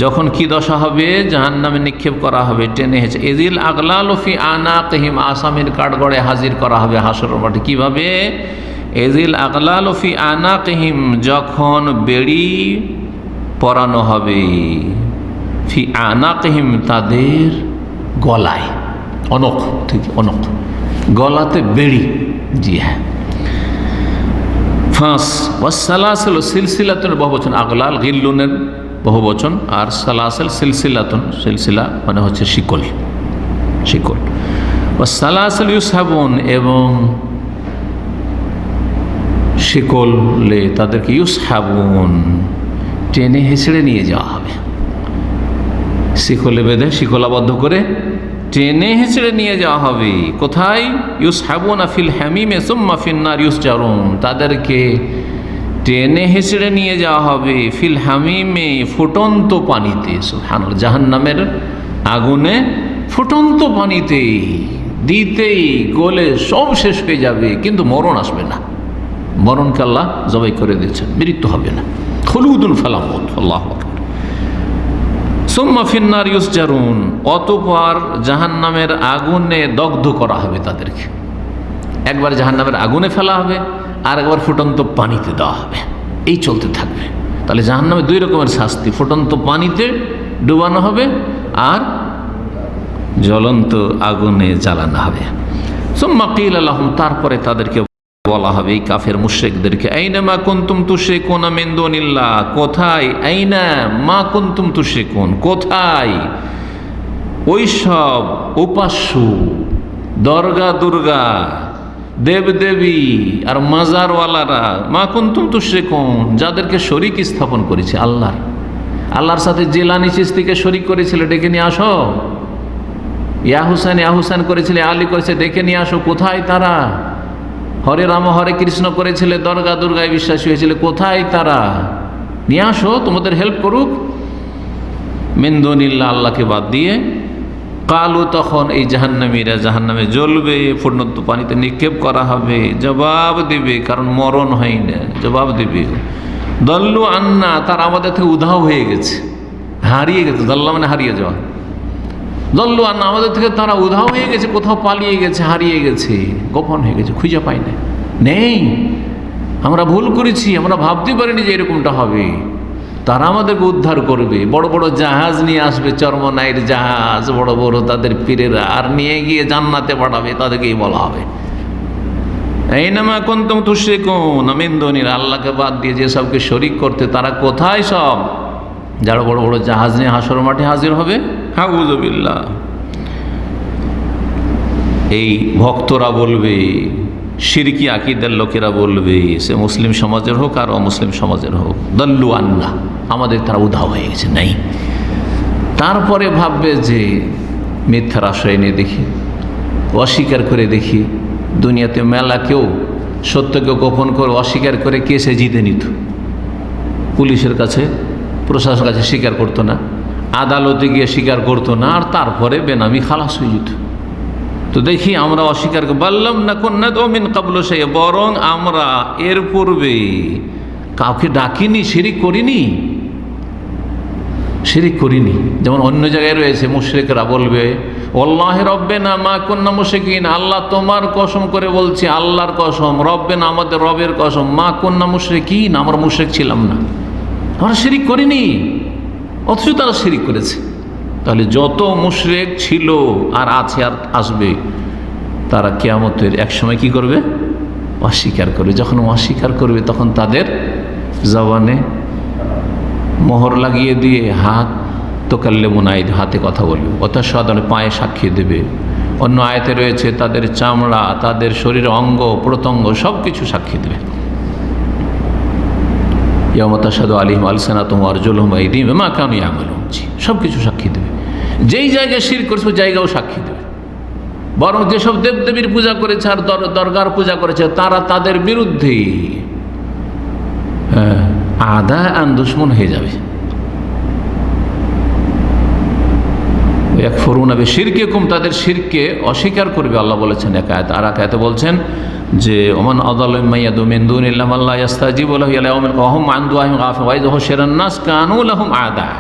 যখন কি দশা হবে? জাহান্নামে নিক্ষেপ করা হবে, টেনে হেঁচে। ইযিল আগলালু ফি আনাকিহিম, আসামির কাঠগড়ে হাজির করা হবে হাসরের মাঠে। কিভাবে? ইযিল আগলালু ফি আনাকিহিম, যখন বেড়ি পরানো হবে, ফি আনাকিহিম, তাদের গলায়, অনখ থেকে, অনখ গলাতে বেড়ি, জি হ্যাঁ। ফাঁস, ওয়াসসালাসিল, সিলসিলাতুন বহুবচন, আগলাল গিল্লুনের বহুবচন, আর সালাসিল সিলসিলাতুন, সিলসিলা মানে হচ্ছে শিকল, শিকল। ওয়াসসালাসিল ইউসহাবুন, এবং শিকলে তাদেরকে ইউসহাবুন, টেনে হেঁচড়ে নিয়ে যাওয়া হবে। শিকলে বেঁধে, শিকলাবদ্ধ করে টেনে হেঁচড়ে নিয়ে যাওয়া হবে। কোথায়? ইউসহাবুনা ফিল হামিমে সুম্মা ফিন্নার ইউসজারুন, তাদেরকে টেনে হেঁচড়ে নিয়ে যাওয়া হবে ফিল হামিমে, ফুটন্ত পানিতে। সুবহানাল্লাহ, জাহান্নামের আগুনে ফুটন্ত পানিতে দিতেই গলে সব শেষ হয়ে যাবে, কিন্তু মরণ আসবে না। মরণকে আল্লাহ জবাই করে দিয়েছেন, মৃত্যু হবে না। খুলুদুন ফালা মউত, আল্লাহু আকবার। সুম্মা ফিন্নার ইউসজারুন, অতঃপর জাহান্নামের আগুনে দগ্ধ করা হবে তাদেরকে। একবার জাহান্নামের আগুনে ফেলা হবে, আর একবার ফুটন্ত পানিতে দেওয়া হবে, এই চলতে থাকবে। তাহলে জাহান্নামে দুই রকমের শাস্তি, ফুটন্ত পানিতে ডুবানো হবে আর জ্বলন্ত আগুনে জ্বালানো হবে। সুম্মা কিলা লাহুম, তারপরে তাদেরকে বলা হবে, এই কাফের মুশরিকদেরকে, আইনা মা কুনতুম তুশরিকুনা মিন দুনিল্লাহ, কোথায়? আইনা মা কুনতুম তুশরিকুন, কোথায় ওই সব উপাস্য দরগা দুর্গা, দেবদেবী আর মাজারওয়ালারা মা কুনতুম তুশরিকুন, যাদেরকে শরীক স্থাপন করেছে আল্লাহর সাথে জিলানি চিশতিকে শরীক করেছিল, ডেকে নিয়ে আসো। ইয়া হুসাইন করেছিলে, আলী করেছে, ডেকে নিয়ে আসো। কোথায় তারা? হরে রাম হরে কৃষ্ণ করেছিলে, দরগা দুর্গায় বিশ্বাসী হয়েছিল, কোথায় তারা? নিয়ে আসো, তোমাদের হেল্প করুক। মিন দুনিল্লাহ, আল্লাহকে বাদ দিয়ে। কালু, তখন এই জাহান্নামীরা জাহান্নামে জ্বলবে, ফুটন্ত পানিতে নিক্ষেপ করা হবে, জবাব দিবে, কারণ মরণ হয় না, জবাব দিবে। দল্লু আন্না, তারা আমাদের থেকে উধাও হয়ে গেছে, হারিয়ে গেছে। দল্লা মানে হারিয়ে যাওয়া। দল্লু আন্না, আমাদের থেকে তারা উধাও হয়ে গেছে, কোথাও পালিয়ে গেছে, হারিয়ে গেছে, গোপন হয়ে গেছে, খুঁজে পাই না, নেই। আমরা ভুল করেছি, আমরা ভাবতে পারিনি যে এরকমটা হবে। তারা আমাদেরকে উদ্ধার করবে, বড় বড় জাহাজ নিয়ে আসবে, চরমনাইয়ের জাহাজ, বড় বড় তাদের পীরেরা, আর নিয়ে গিয়ে জান্নাতে পাঠাবে। তাদেরকেই বলা হবে, এইনামা কুনতুম তুশরিকুন মিন দুনিল্লাহ, আল্লাহকে বাদ দিয়ে যে সবকে শরীক করতে, তারা কোথায় সব? যারা বড় বড় জাহাজ নিয়ে হাসর মাঠে হাজির হবে। আউযু বিল্লাহ। এই ভক্তরা বলবে, শিরকি আকীদার লোকেরা বলবে, সে মুসলিম সমাজের হোক আর অমুসলিম সমাজের হোক, দল্লু আন্না, আমাদের তারা উধাও হয়ে গেছে, নাই। তারপরে ভাববে যে মিথ্যার আশ্রয় নিয়ে দেখি, অস্বীকার করে দেখি। দুনিয়াতে মেলা কেউ সত্যকে গোপন করে অস্বীকার করে কেসে জিতে নিত, পুলিশের কাছে, প্রশাসনের কাছে স্বীকার করতো না, আদালতে গিয়ে স্বীকার করতো না, আর তারপরে বেনামি খালাস হয়ে যেত। তো দেখি আমরা অস্বীকার বললাম না কন্যা তো মিন কাবল, সে বরং আমরা এর পূর্বে কাউকে ডাকিনি, শিরিক করিনি। যেমন অন্য জায়গায় রয়েছে, মুশরিকরা বলবে, ওয়াল্লাহি রব্বিনা মা কুন্না মুশরিকিন, আল্লাহ তোমার কসম করে বলছি, আল্লাহর কসম, রব্বিনা আমাদের রবের কসম, মা কুন্না মুশরিকিন, আমরা মুশরিক ছিলাম না, আমরা শিরিক করিনি, অথচ তারা শিরিক করেছে। তাহলে যত মুশরিক ছিল আর আছে আর আসবে, তারা কিয়ামতের এক সময় কি করবে? অস্বীকার করবে। যখন অস্বীকার করবে, তখন তাদের জবানে মোহর লাগিয়ে দিয়ে হাত তোকাল্লিমুন আইদিহিম, হাতে কথা বলবে, অর্থাৎ সাধারণ পায়ে সাক্ষী দেবে। অন্য আয়াতে রয়েছে তাদের চামড়া, তাদের শরীরের অঙ্গ প্রত্যঙ্গ সব কিছু সাক্ষী দেবে। ইয়াওমা তাশহাদু আলাইহিম আলসিনাতুহুম ওয়া আরজুলুহুম ওয়া আইদিহিম বিমা কানু ইয়ামালুন, সব কিছু সাক্ষী দেবে। যেই জায়গায় শিরক করেছে ওই জায়গাও সাক্ষী দেবে। বরং যেসব দেবদেবীর পূজা করেছে আর দরগার পূজা করেছে, তারা তাদের বিরুদ্ধে আদা আন দুশমন হয়ে যাবে। ইয়াকফুরুনা বিশিরকিকুম, তাদের শিরককে অস্বীকার করবে। আল্লাহ বলেছেন এক আয়াত, আর এক আয়াতে বলছেন যে ওমান আযাল্লু মিম্মান ইয়াদউ মিন দুনিল্লাহি মা লা ইস্তাজিবু লাহু ইলা ইয়াউমিল কিয়ামাহ ওয়া হুম আন দুআইহিম গাফিলুন ওয়া ইযা হুশিরান নাস কানু লাহুম আদা।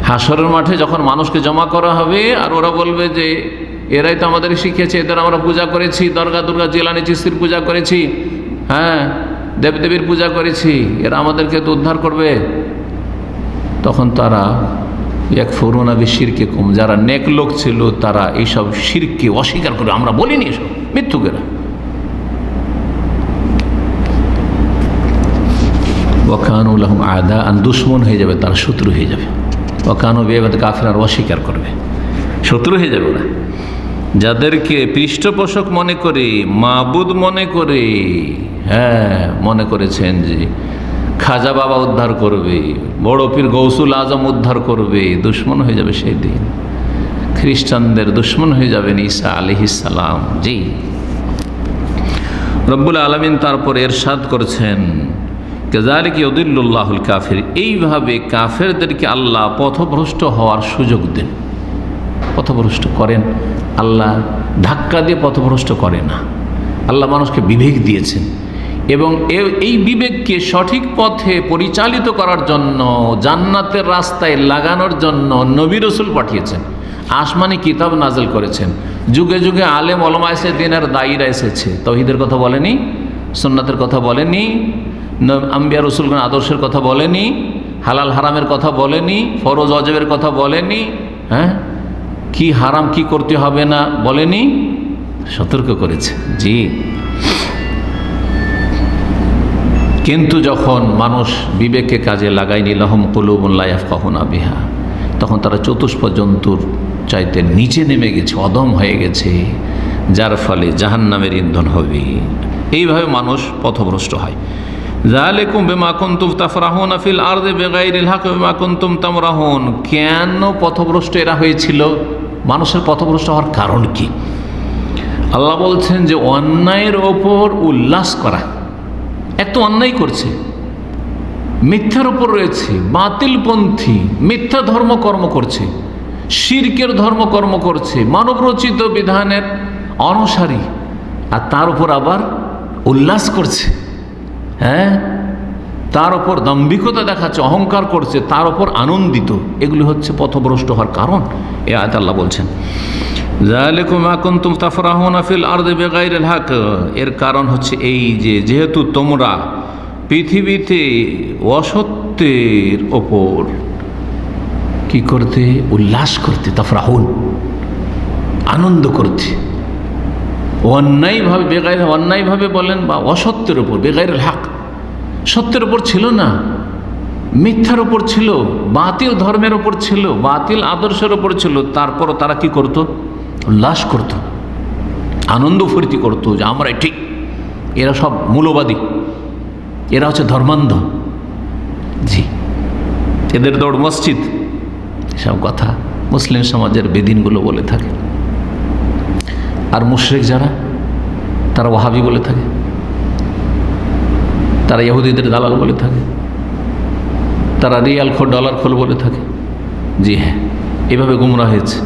হাসরের মাঠে যখন মানুষকে জমা করা হবে, আর ওরা বলবে যে এরাই তো আমাদের শিখিয়েছে, এদের আমরা পূজা করেছি, দরগা দুর্গা জিলানি চিশতির পূজা করেছি, হ্যাঁ দেবদেবীর পূজা করেছি, এরা আমাদেরকে তো উদ্ধার করবে। তখন তারা ইয়াকফুরুনা বিশিরকিকুম, যারা নেক লোক ছিল তারা এইসব শিরককে অস্বীকার করে, আমরা বলিনি, এসব মিথ্যুকেরা। ওয়া কানু লাহুম আদা আন, দুশমন হয়ে যাবে, তারা শত্রু হয়ে যাবে। ওয়া কানু বিইবাদাতি কাফির, অস্বীকার করবে, শত্রু হয়ে যাবে না। যাদেরকে পৃষ্ঠপোষক মনে করে, মাবুদ মনে করে, হ্যাঁ মনে করেছেন যে খাজা বাবা উদ্ধার করবে, বড় পীর গৌসুল আজম উদ্ধার করবে, দুশ্মন হয়ে যাবে সেই দিন। খ্রিস্টানদের দুশ্মন হয়ে যাবেন ঈসা আলাইহিস সালাম। জি, রব্বুল আলামিন তারপর ইরশাদ করছেন, কাযালিকা ইউদিল্লুল্লাহুল কাফির, এইভাবে কাফেরদেরকে আল্লাহ পথভ্রষ্ট হওয়ার সুযোগ দেন। পথভ্রষ্ট করেন আল্লাহ, ধাক্কা দিয়ে পথভ্রষ্ট করে না। আল্লাহ মানুষকে বিবেক দিয়েছেন, এবং এই বিবেককে সঠিক পথে পরিচালিত করার জন্য, জান্নাতের রাস্তায় লাগানোর জন্য নবী রাসূল পাঠিয়েছেন, আসমানি কিতাব নাযিল করেছেন, যুগে যুগে আলেম ওলামা এসে, দিনের দায়ীরা এসেছে, তাওহীদের কথা বলেনি, সুন্নাতের কথা বলেনি, আম্বিয়া রাসূলগণ আদর্শের কথা বলেনি, হালাল হারামের কথা বলেনি, ফরজ ওয়াজিবের কথা বলেনি, হ্যাঁ কি হারাম কি করতে হবে না বলেনি, সতর্ক করেছে। জি, কিন্তু যখন মানুষ বিবেককে কাজে লাগায়নি, লাহুম কুলুবুন লা ইয়াফকাহুনা বিহা, তখন তারা চতুষ্পদ জন্তুর চাইতে নিচে নেমে গেছে, অদম হয়ে গেছে, যার ফলে জাহান্নামের ইন্ধন হবে। এইভাবে মানুষ পথভ্রষ্ট হয়। যালিকুম বিমা কুনতুম তাফরাহুনা ফিল আরদি বিগাইরিল হক বিমা কুনতুম তামরাহুন। কেন পথভ্রষ্ট এরা হয়েছিল? মানুষের পথভ্রষ্ট হওয়ার কারণ কি? আল্লাহ বলছেন যে অন্যায়ের ওপর উল্লাস করা। এক তো অন্যায় করছে, মিথ্যার ওপর রয়েছে, বাতিলপন্থী মিথ্যা ধর্মকর্ম করছে, শিরকের ধর্মকর্ম করছে, মানবরচিত বিধানের অনুসারী, আর তার উপর আবার উল্লাস করছে। হ্যাঁ, তার ওপর দাম্ভিকতা দেখাচ্ছে, অহংকার করছে, তার ওপর আনন্দিত। এগুলি হচ্ছে পথভ্রষ্ট হওয়ার কারণ। এ আয়াত আল্লাহ বলছেন যালিকুম মা কুনতুম তাফরাহুনা ফিল আরদি বিগাইরিল হক। এর কারণ হচ্ছে এই যে যেহেতু তোমরা পৃথিবীতে অসত্যের ওপর কি করতে? উল্লাস করতে, তাফরাহুন, আনন্দ করতে। অন্যায়ভাবে, বেগাইর অন্যায়ভাবে বলেন বা অসত্যের ওপর, বেগাইরিল হক, সত্যের ওপর ছিল না, মিথ্যার ওপর ছিল, বাতিল ধর্মের ওপর ছিল, বাতিল আদর্শের ওপর ছিল। তারপরও তারা কি করত? উল্লাস করত, আনন্দ ফুর্তি করত যে আমরাই ঠিক, এরা সব মূলবাদী, এরা হচ্ছে ধর্মান্ধ। জি, এদের দৌড় মসজিদ, এসব কথা মুসলিম সমাজের বেদিনগুলো বলে থাকে। আর মুশরিক যারা, তারা ওয়াহাবি বলে থাকে, তারা ইহুদিদের দালাল বলে থাকে, তারা রিয়াল খোল, ডলার খোল বলে থাকে। জি হ্যাঁ, এভাবে গুমরা হয়েছে।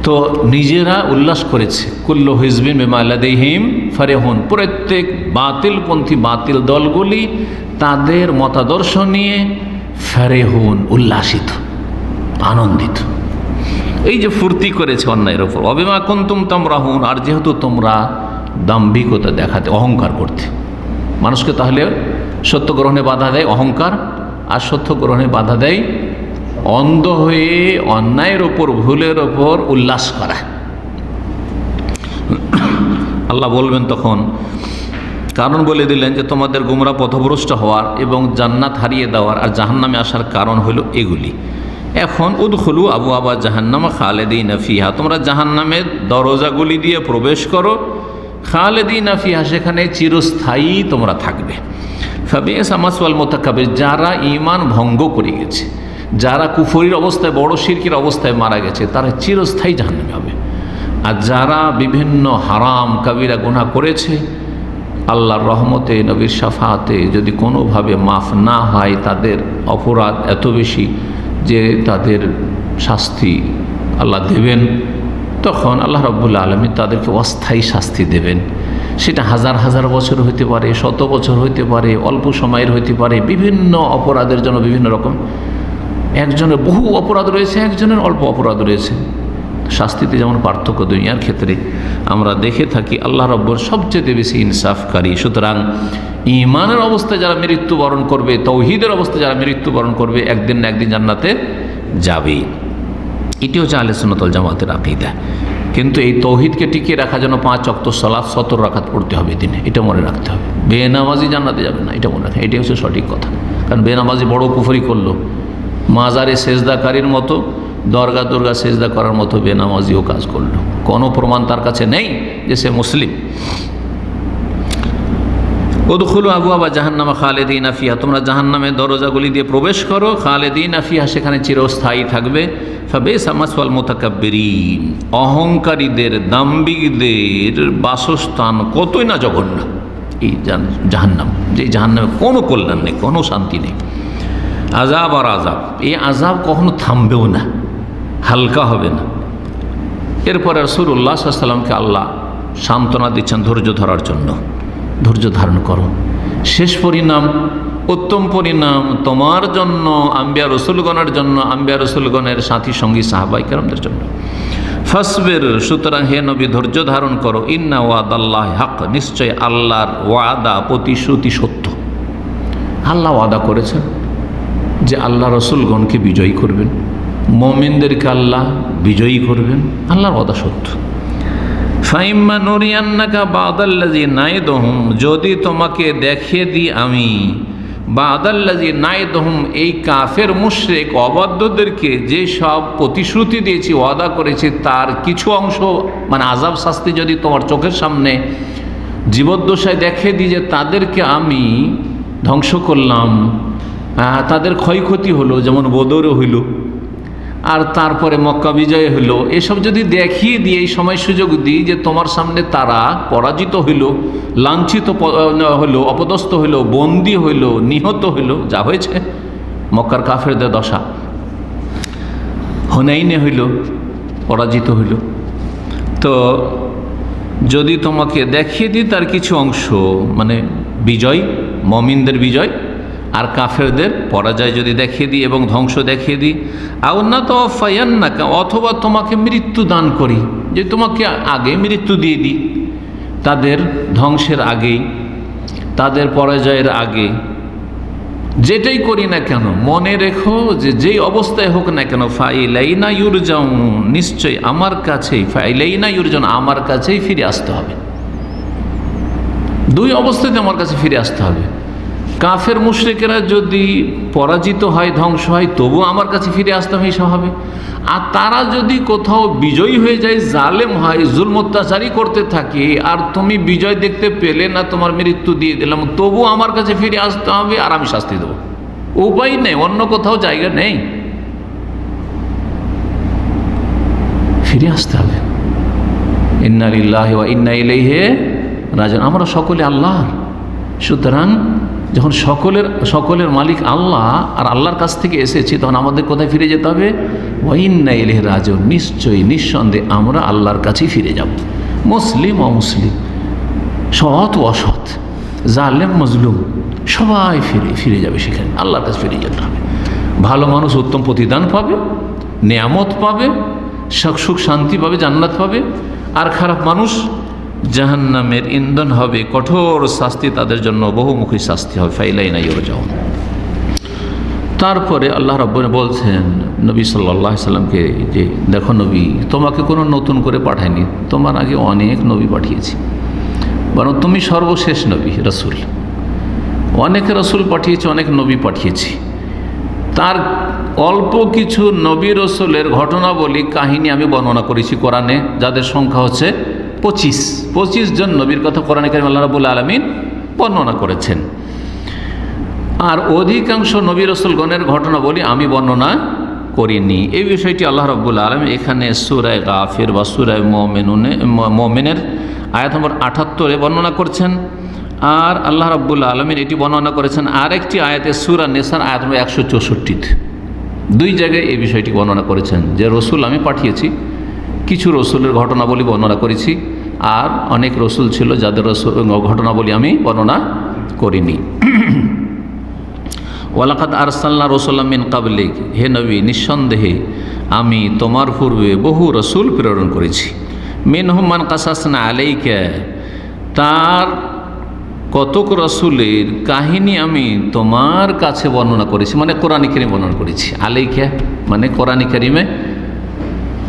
তো নিজেরা উল্লাস করেছে, কুল্লু হিজবিন বিমা লাদাইহিম ফারিহুন। প্রত্যেক বাতিলপন্থী বাতিল দলগুলি তাদের মতাদর্শ নিয়ে ফারিহুন, উল্লাসিত, আনন্দিত। এই যে ফুর্তি করেছে অন্যায়ের ওপর। অবিমা কুনতুম তামরাহুন, আর যেহেতু তোমরা দাম্ভিকতা দেখাতে, অহংকার করতে। মানুষকে তাহলে সত্য গ্রহণে বাধা দেয় অহংকার, আর সত্য গ্রহণে বাধা দেয় অন্ধ হয়ে অন্যায়ের ওপর, ভুলের ওপর উল্লাস করা। আল্লাহ বলবেন তখন, কারণ বলে দিলেন যে তোমাদের গুমরা পথভ্রষ্ট হওয়ার এবং জান্নাত হারিয়ে দেওয়ার আর জাহান্নামে আসার কারণ হলো এগুলি। এখন উদখুলু আবওয়াবা জাহান্নাম খালিদিনা ফিহা, তোমরা জাহান্নামের দরজাগুলি দিয়ে প্রবেশ করো, খালিদিনা ফিহা, সেখানে চিরস্থায়ী তোমরা থাকবে। ফাবিইসা মাসওয়াল মুতাকাব্বির, যারা ঈমান ভঙ্গ করে গেছে, যারা কুফরির অবস্থায়, বড় শিরকের অবস্থায় মারা গেছে, তারা চিরস্থায়ী জাহান্নামে হবে। আর যারা বিভিন্ন হারাম কাবিরা গুনাহ করেছে, আল্লাহর রহমতে, নবীর শাফাতে যদি কোনোভাবে মাফ না হয়, তাদের অপরাধ এত বেশি যে তাদের শাস্তি আল্লাহ দেবেন, তখন আল্লাহ রাব্বুল আলামিন তাদেরকে অস্থায়ী শাস্তি দেবেন। সেটা হাজার হাজার বছর হইতে পারে, শত বছর হইতে পারে, অল্প সময়ের হইতে পারে। বিভিন্ন অপরাধের জন্য বিভিন্ন রকম, একজনের বহু অপরাধ রয়েছে, একজনের অল্প অপরাধ রয়েছে। শাস্তিতে যেমন পার্থক্য দুনিয়ার ক্ষেত্রে আমরা দেখে থাকি, আল্লাহ রাব্বুর সবচেয়ে বেশি ইনসাফকারী। সুতরাং ঈমানের অবস্থায় যারা মৃত্যুবরণ করবে, তাওহীদের অবস্থায় যারা মৃত্যুবরণ করবে, একদিন না একদিন জান্নাতে যাবেই। এটি হচ্ছে আহলে সুন্নাত ওয়াল জামাতের আকীদা। কিন্তু এই তৌহিদকে টিকিয়ে রাখার জন্য 5 ওয়াক্ত সালাত 70 রাকাত পড়তে হবে দিনে, এটা মনে রাখতে হবে। বেনামাজি জান্নাতে যাবে না, এটা মনে রাখে। এটাই হচ্ছে সঠিক কথা। কারণ বেনামাজি বড় কুফরি করলো, মাজারে সেজদাকারীর মতো, দরগা দুর্গা সেজদা করার মতো বেনামাজিও কাজ করলো। কোনো প্রমাণ তার কাছে নেই যে সে মুসলিম। উদখুলু আবওয়াবা জাহান্নামা খালিদিনা ফিহা, তোমরা জাহান্নামের দরজাগুলি দিয়ে প্রবেশ করো, খালিদিনা ফিহা, সেখানে চিরস্থায়ী থাকবে। ফাবিইসা মাসওয়াল মুতাকাব্বিরিন, অহংকারীদের, দাম্ভিকদের বাসস্থান কতই না জঘন্য এই জাহান্নাম, যে জাহান্নামে কোনো কল্যাণ নেই, কোনো শান্তি নেই। আযাব আর আযাব, এই আযাব কখনো থামবেও না, হালকা হবে না। এরপরে রাসূলুল্লাহ সাল্লাল্লাহু আলাইহি ওয়াসাল্লামকে আল্লাহ সান্ত্বনা দিচ্ছেন ধৈর্য ধরার জন্য। ধৈর্য ধারণ করো, শেষ পরিণাম, উত্তম পরিণাম তোমার জন্য, আম্বিয়া রসুলগণের জন্য, আম্বিয়া রসুলগণের সাথী সঙ্গী সাহাবায়ে কেরামদের জন্য। ফাসবির, সুতরাং হে নবী ধৈর্য ধারণ করো। ইন্না ওয়াদাল্লাহি হক, নিশ্চয় আল্লাহর ওয়াদা, প্রতিশ্রুতি সত্য। আল্লাহ ওয়াদা করেছেন যে আল্লাহ রসুলগণকে বিজয়ী করবেন, মুমিনদেরকে আল্লাহ বিজয়ী করবেন। আল্লাহর ওয়াদা সত্য। ফাইম্মা নুরিয়ান্নাকা বাদাল্লাযী নাইদুহুম, যদি তোমাকে দেখিয়ে দিই আমি বাদাল্লাযী নাইদহুম, এই কাফের মুশরিক অবাধ্যদেরকে যে সব প্রতিশ্রুতি দিয়েছি, ওয়াদা করেছি, তার কিছু অংশ মানে আযাব শাস্তি যদি তোমার চোখের সামনে জীবদ্দশায় দেখে দিই যে তাদেরকে আমি ধ্বংস করলাম, তাদের ক্ষয়ক্ষতি হলো, যেমন বদরও হইল, আর তারপরে মক্কা বিজয় হলো, এসব যদি দেখিয়ে দিই, এই সময় সুযোগ দিই যে তোমার সামনে তারা পরাজিত হইল, লাঞ্ছিত হইল, অপদস্থ হইল, বন্দী হইল, নিহত হইল, যা হয়েছে মক্কার কাফেরদের দশা, হুনাইনে হইল, পরাজিত হইল, তো যদি তোমাকে দেখিয়ে দিই তার কিছু অংশ মানে বিজয়, মুমিনদের বিজয় আর কাফেরদের পরাজয় যদি দেখিয়ে দিই এবং ধ্বংস দেখিয়ে দিই, আও না তো ফায়ান্নাকা, অথবা তোমাকে মৃত্যু দান করি, যে তোমাকে আগে মৃত্যু দিয়ে দিই, তাদের ধ্বংসের আগেই, তাদের পরাজয়ের আগে, যেটাই করি না কেন মনে রেখো যে যেই অবস্থায় হোক না কেন, ফাইলাইনা ইউরজাউন, নিশ্চয়ই আমার কাছেই, ফাইলাইনা ইউরজাউন, আমার কাছেই ফিরে আসতে হবে। দুই অবস্থাতে আমার কাছে ফিরে আসতে হবে। কাফের মুশরিকেরা যদি পরাজিত হয়, ধ্বংস হয়, তবু আমার কাছে ফিরে আসতে হবে স্বভাবে। আর তারা যদি কোথাও বিজয়ী হয়ে যায়, জালেম হয়, জুলম অত্যাচারই করতে থাকে, আর তুমি বিজয় দেখতে পেলে না, তোমার মৃত্যু দিয়ে দিলাম, তবু আমার কাছে ফিরে আসতে হবে আর আমি শাস্তি দেবো। উপায় নেই, অন্য কোথাও জায়গা নেই, ফিরে আসতে হবে। ইন্না লিল্লাহি ওয়া ইন্না ইলাইহি রাজিউন, আমরা সকলে আল্লাহর। সুতরাং যখন সকলের মালিক আল্লাহ আর আল্লাহর কাছ থেকে এসেছি, তখন আমাদের কোথায় ফিরে যেতে হবে? ওয়া ইন্না ইলাইহি রাজিউন, নিশ্চয়ই নিঃসন্দেহে আমরা আল্লাহর কাছেই ফিরে যাব। মুসলিম অমুসলিম, সৎ অসৎ, জালেম মজলুম, সবাই ফিরে যাবে সেখানে, আল্লাহর কাছে ফিরে যেতে হবে। ভালো মানুষ উত্তম প্রতিদান পাবে, নেয়ামত পাবে, সুখ শান্তি পাবে, জান্নাত পাবে, আর খারাপ মানুষ জাহান্নামের ইন্ধন হবে, কঠোর শাস্তি তাদের জন্য, বহুমুখী শাস্তি হবে। ফাইলাইনা ইউরজাউন। তারপরে আল্লাহ রাব্বুল বলছেন নবী সাল্লাল্লাহু আলাইহি সাল্লামকে যে দেখো নবী, তোমাকে কোনো নতুন করে পাঠায়নি, তোমার আগে অনেক নবী পাঠিয়েছি, বরং তুমি সর্বশেষ নবী রসুল। অনেক রসুল পাঠিয়েছি, অনেক নবী পাঠিয়েছি, তার অল্প কিছু নবী রসুলের ঘটনাবলী কাহিনী আমি বর্ণনা করেছি কোরআনে, যাদের সংখ্যা হচ্ছে 25 জন নবীর কথা কোরআনে কারীমে আল্লাহ রাব্বুল আলামিন বর্ণনা করেছেন। আর অধিকাংশ নবী রসুলগণের ঘটনাবলী আমি বর্ণনা করিনি। এই বিষয়টি আল্লাহ রাব্বুল আলামিন এখানে সূরা গাফির বা সূরা মুমিনের আয়াত নম্বর 78 বর্ণনা করছেন। আর আল্লাহ রাব্বুল আলামিন এটি বর্ণনা করেছেন আরেকটি আয়াতে সূরা নিসার আয়াত নম্বর 164। দুই জায়গায় এই বিষয়টি বর্ণনা করেছেন যে রসুল আমি পাঠিয়েছি, কিছু রসুলের ঘটনাবলী বর্ণনা করেছি, আর অনেক রসুল ছিল যাদের ঘটনাবলী আমি বর্ণনা করিনি। ওয়ালাকাদ আরসালনা রাসূলাম মিন ক্বাবলিক, হে নবী নিঃসন্দেহে আমি তোমার পূর্বে বহু রসুল প্রেরণ করেছি। মিনহুম মান কাসাসনা আলাইকা, তার কতক রসুলের কাহিনী আমি তোমার কাছে বর্ণনা করেছি, মানে কোরআনে কারীমে বর্ণনা করেছি। আলাইকা মানে কোরআনে কারীমে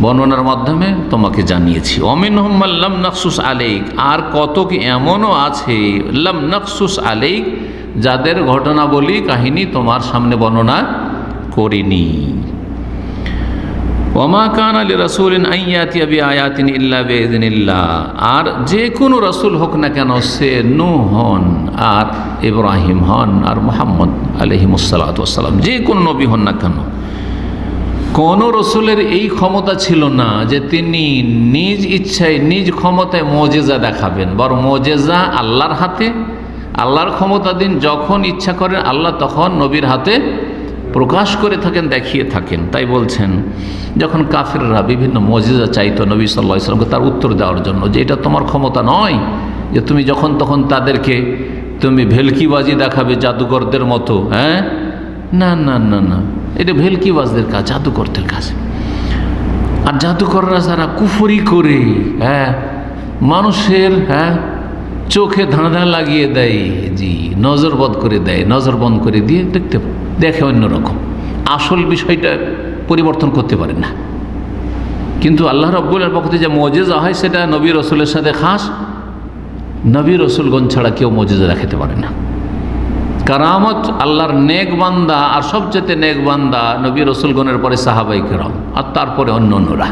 বর্ণনার মাধ্যমে তোমাকে জানিয়েছি। অমিনহুম মান লাম নাকসুস আলাইক, আর কতক এমনও আছে লাম নাকসুস আলাইক, যাদের ঘটনাবলী কাহিনী তোমার সামনে বর্ণনা করিনি। ওমা কানা লিরাসূলিন আন ইয়াতিয়া বিআয়াতিন ইল্লা বিইذনিল্লাহ, আর যে কোনো রসুল হোক না কেন, সে নূহ হন আর ইব্রাহিম হন আর মুহাম্মদ আলাইহিস সালাতু ওয়াস সালাম, যে কোনো নবী হন না কেন, কোন রসুলের এই ক্ষমতা ছিল না যে তিনি নিজ ইচ্ছায় নিজ ক্ষমতায় মুজিজা দেখাবেন, বরং মুজিজা আল্লাহর হাতে। আল্লাহর ক্ষমতা দিন, যখন ইচ্ছা করেন আল্লাহ তখন নবীর হাতে প্রকাশ করে থাকেন, দেখিয়ে থাকেন। তাই বলছেন যখন কাফিররা বিভিন্ন মুজিজা চাইতো নবী সাল্লাল্লাহু আলাইহি ওয়াসাল্লামকে, তার উত্তর দেওয়ার জন্য যে এটা তোমার ক্ষমতা নয় যে তুমি যখন তখন তাদেরকে তুমি ভেলকিবাজি দেখাবে জাদুকরদের মতো। হ্যাঁ, না না না না, এটা ভেলকিবাজদের কাজ, জাদুকরদের কাজ। আর জাদুকররা যারা কুফরি করে মানুষের চোখে ধাঁধা লাগিয়ে দেয়, জি নজরবন্ধ করে দেয়, নজর বন্ধ করে দিয়ে দেখে অন্যরকম, আসল বিষয়টা পরিবর্তন করতে পারে না। কিন্তু আল্লাহ রাব্বুলের পক্ষ থেকে যে মুজিজা হয় সেটা নবী রসুলের সাথে খাস, নবী রসুলগণ ছাড়া কেউ মুজিজা দেখাতে পারে না। কারামত আল্লাহর নেক বান্দা, আর সবচেয়ে নেক বান্দা নবী রসুলগণের পরে সাহাবাই কেরাম, আর তারপরে অন্য অন্যরা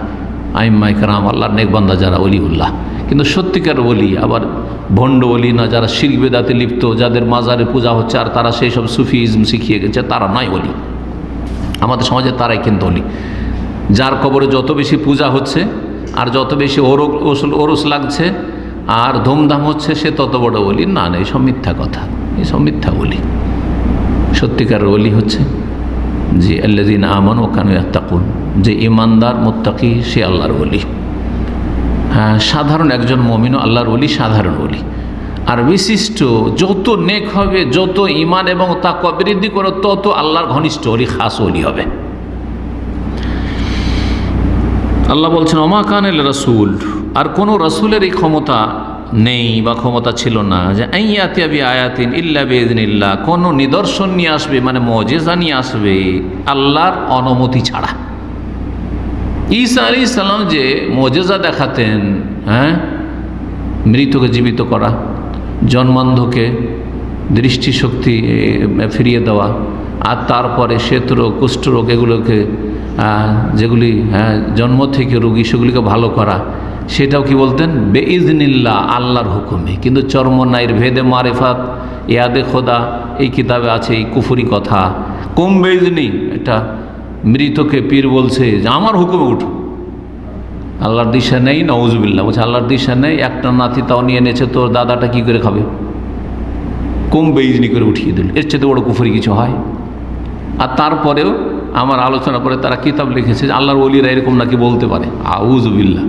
আইম্মাই কেরাম, আল্লাহর নেক বান্দা যারা ওলিউল্লাহ। কিন্তু সত্যিকার ওলি, আবার ভণ্ড ওলি না, যারা শিরক বিদআতে লিপ্ত, যাদের মাজারে পূজা হচ্ছে আর তারা সেই সব সুফিজম শিখিয়ে গেছে, তারা নয় ওলি। আমাদের সমাজে তারাই কিন্তু ওলি। যার কবরে যত বেশি পূজা হচ্ছে আর যত বেশি ওরস লাগছে আর ধুমধাম হচ্ছে, সে তত বড় ওলি না। না, এইসব মিথ্যা কথা, এইসব মিথ্যা ওলি। সত্যিকার ওলি হচ্ছে যে আল্লাযীনা আমানু ওয়া কানু ইয়াত্তাকুন, যে ইমানদার মুত্তাকি, সে আল্লাহর ওলি। হ্যাঁ, সাধারণ একজন মুমিনও আল্লাহর ওলি, সাধারণ ওলি। আর বিশিষ্ট যত নেক হবে, যত ঈমান এবং তাকওয়া বৃদ্ধি করে, তত আল্লাহর ঘনিষ্ঠ ওলি, খাস ওলি হবে। আল্লাহ বলছেন ওমা কানিল রাসূল, আর কোনো রাসূলের এই ক্ষমতা নেই বা ক্ষমতা ছিল না যে আইয়াতিয়া বি আয়াতিন ইল্লা বিইذনিল্লাহ, কোনো নিদর্শন নিয়ে আসবে, মানে মুজিজা নিয়ে আসবে আল্লাহর অনুমতি ছাড়া। ঈসা আলাইহিস সালাম যে মুজিজা দেখাতেন, হ্যাঁ, মৃতকে জীবিত করা, জন্মান্ধকে দৃষ্টিশক্তি ফিরিয়ে দেওয়া, আর তারপরে শ্বেতরোগ, কুষ্ঠরোগ, এগুলোকে যেগুলি জন্ম থেকে রোগী, সেগুলিকে ভালো করা, সেটাও কি বলতেন? বেইজনিল্লাহ, আল্লাহর হুকুমে। কিন্তু চরমনাইর ভেদে মারিফাত ইয়াদে খোদা এই কিতাবে আছে এই কুফরি কথা, কুম বেইজনি, এটা মৃতকে পীর বলছে যে আমার হুকুমে উঠো। আল্লাহর দিশা নেই, নাউজুবিল্লাহ। বলছে আল্লাহর দিশা নেই, একটা নাতি তাও নিয়ে এনেছে, তোর দাদাটা কি করে খাবে? কুম বেইজনি করে উঠিয়ে দিল। এর চেয়ে বড় কুফরি কিছু হয়? আর তারপরেও আমার আলোচনা করে তারা কিতাব লিখেছে যে আল্লাহর ওলিরা এরকম নাকি বলতে পারে। আউযুবিল্লাহ।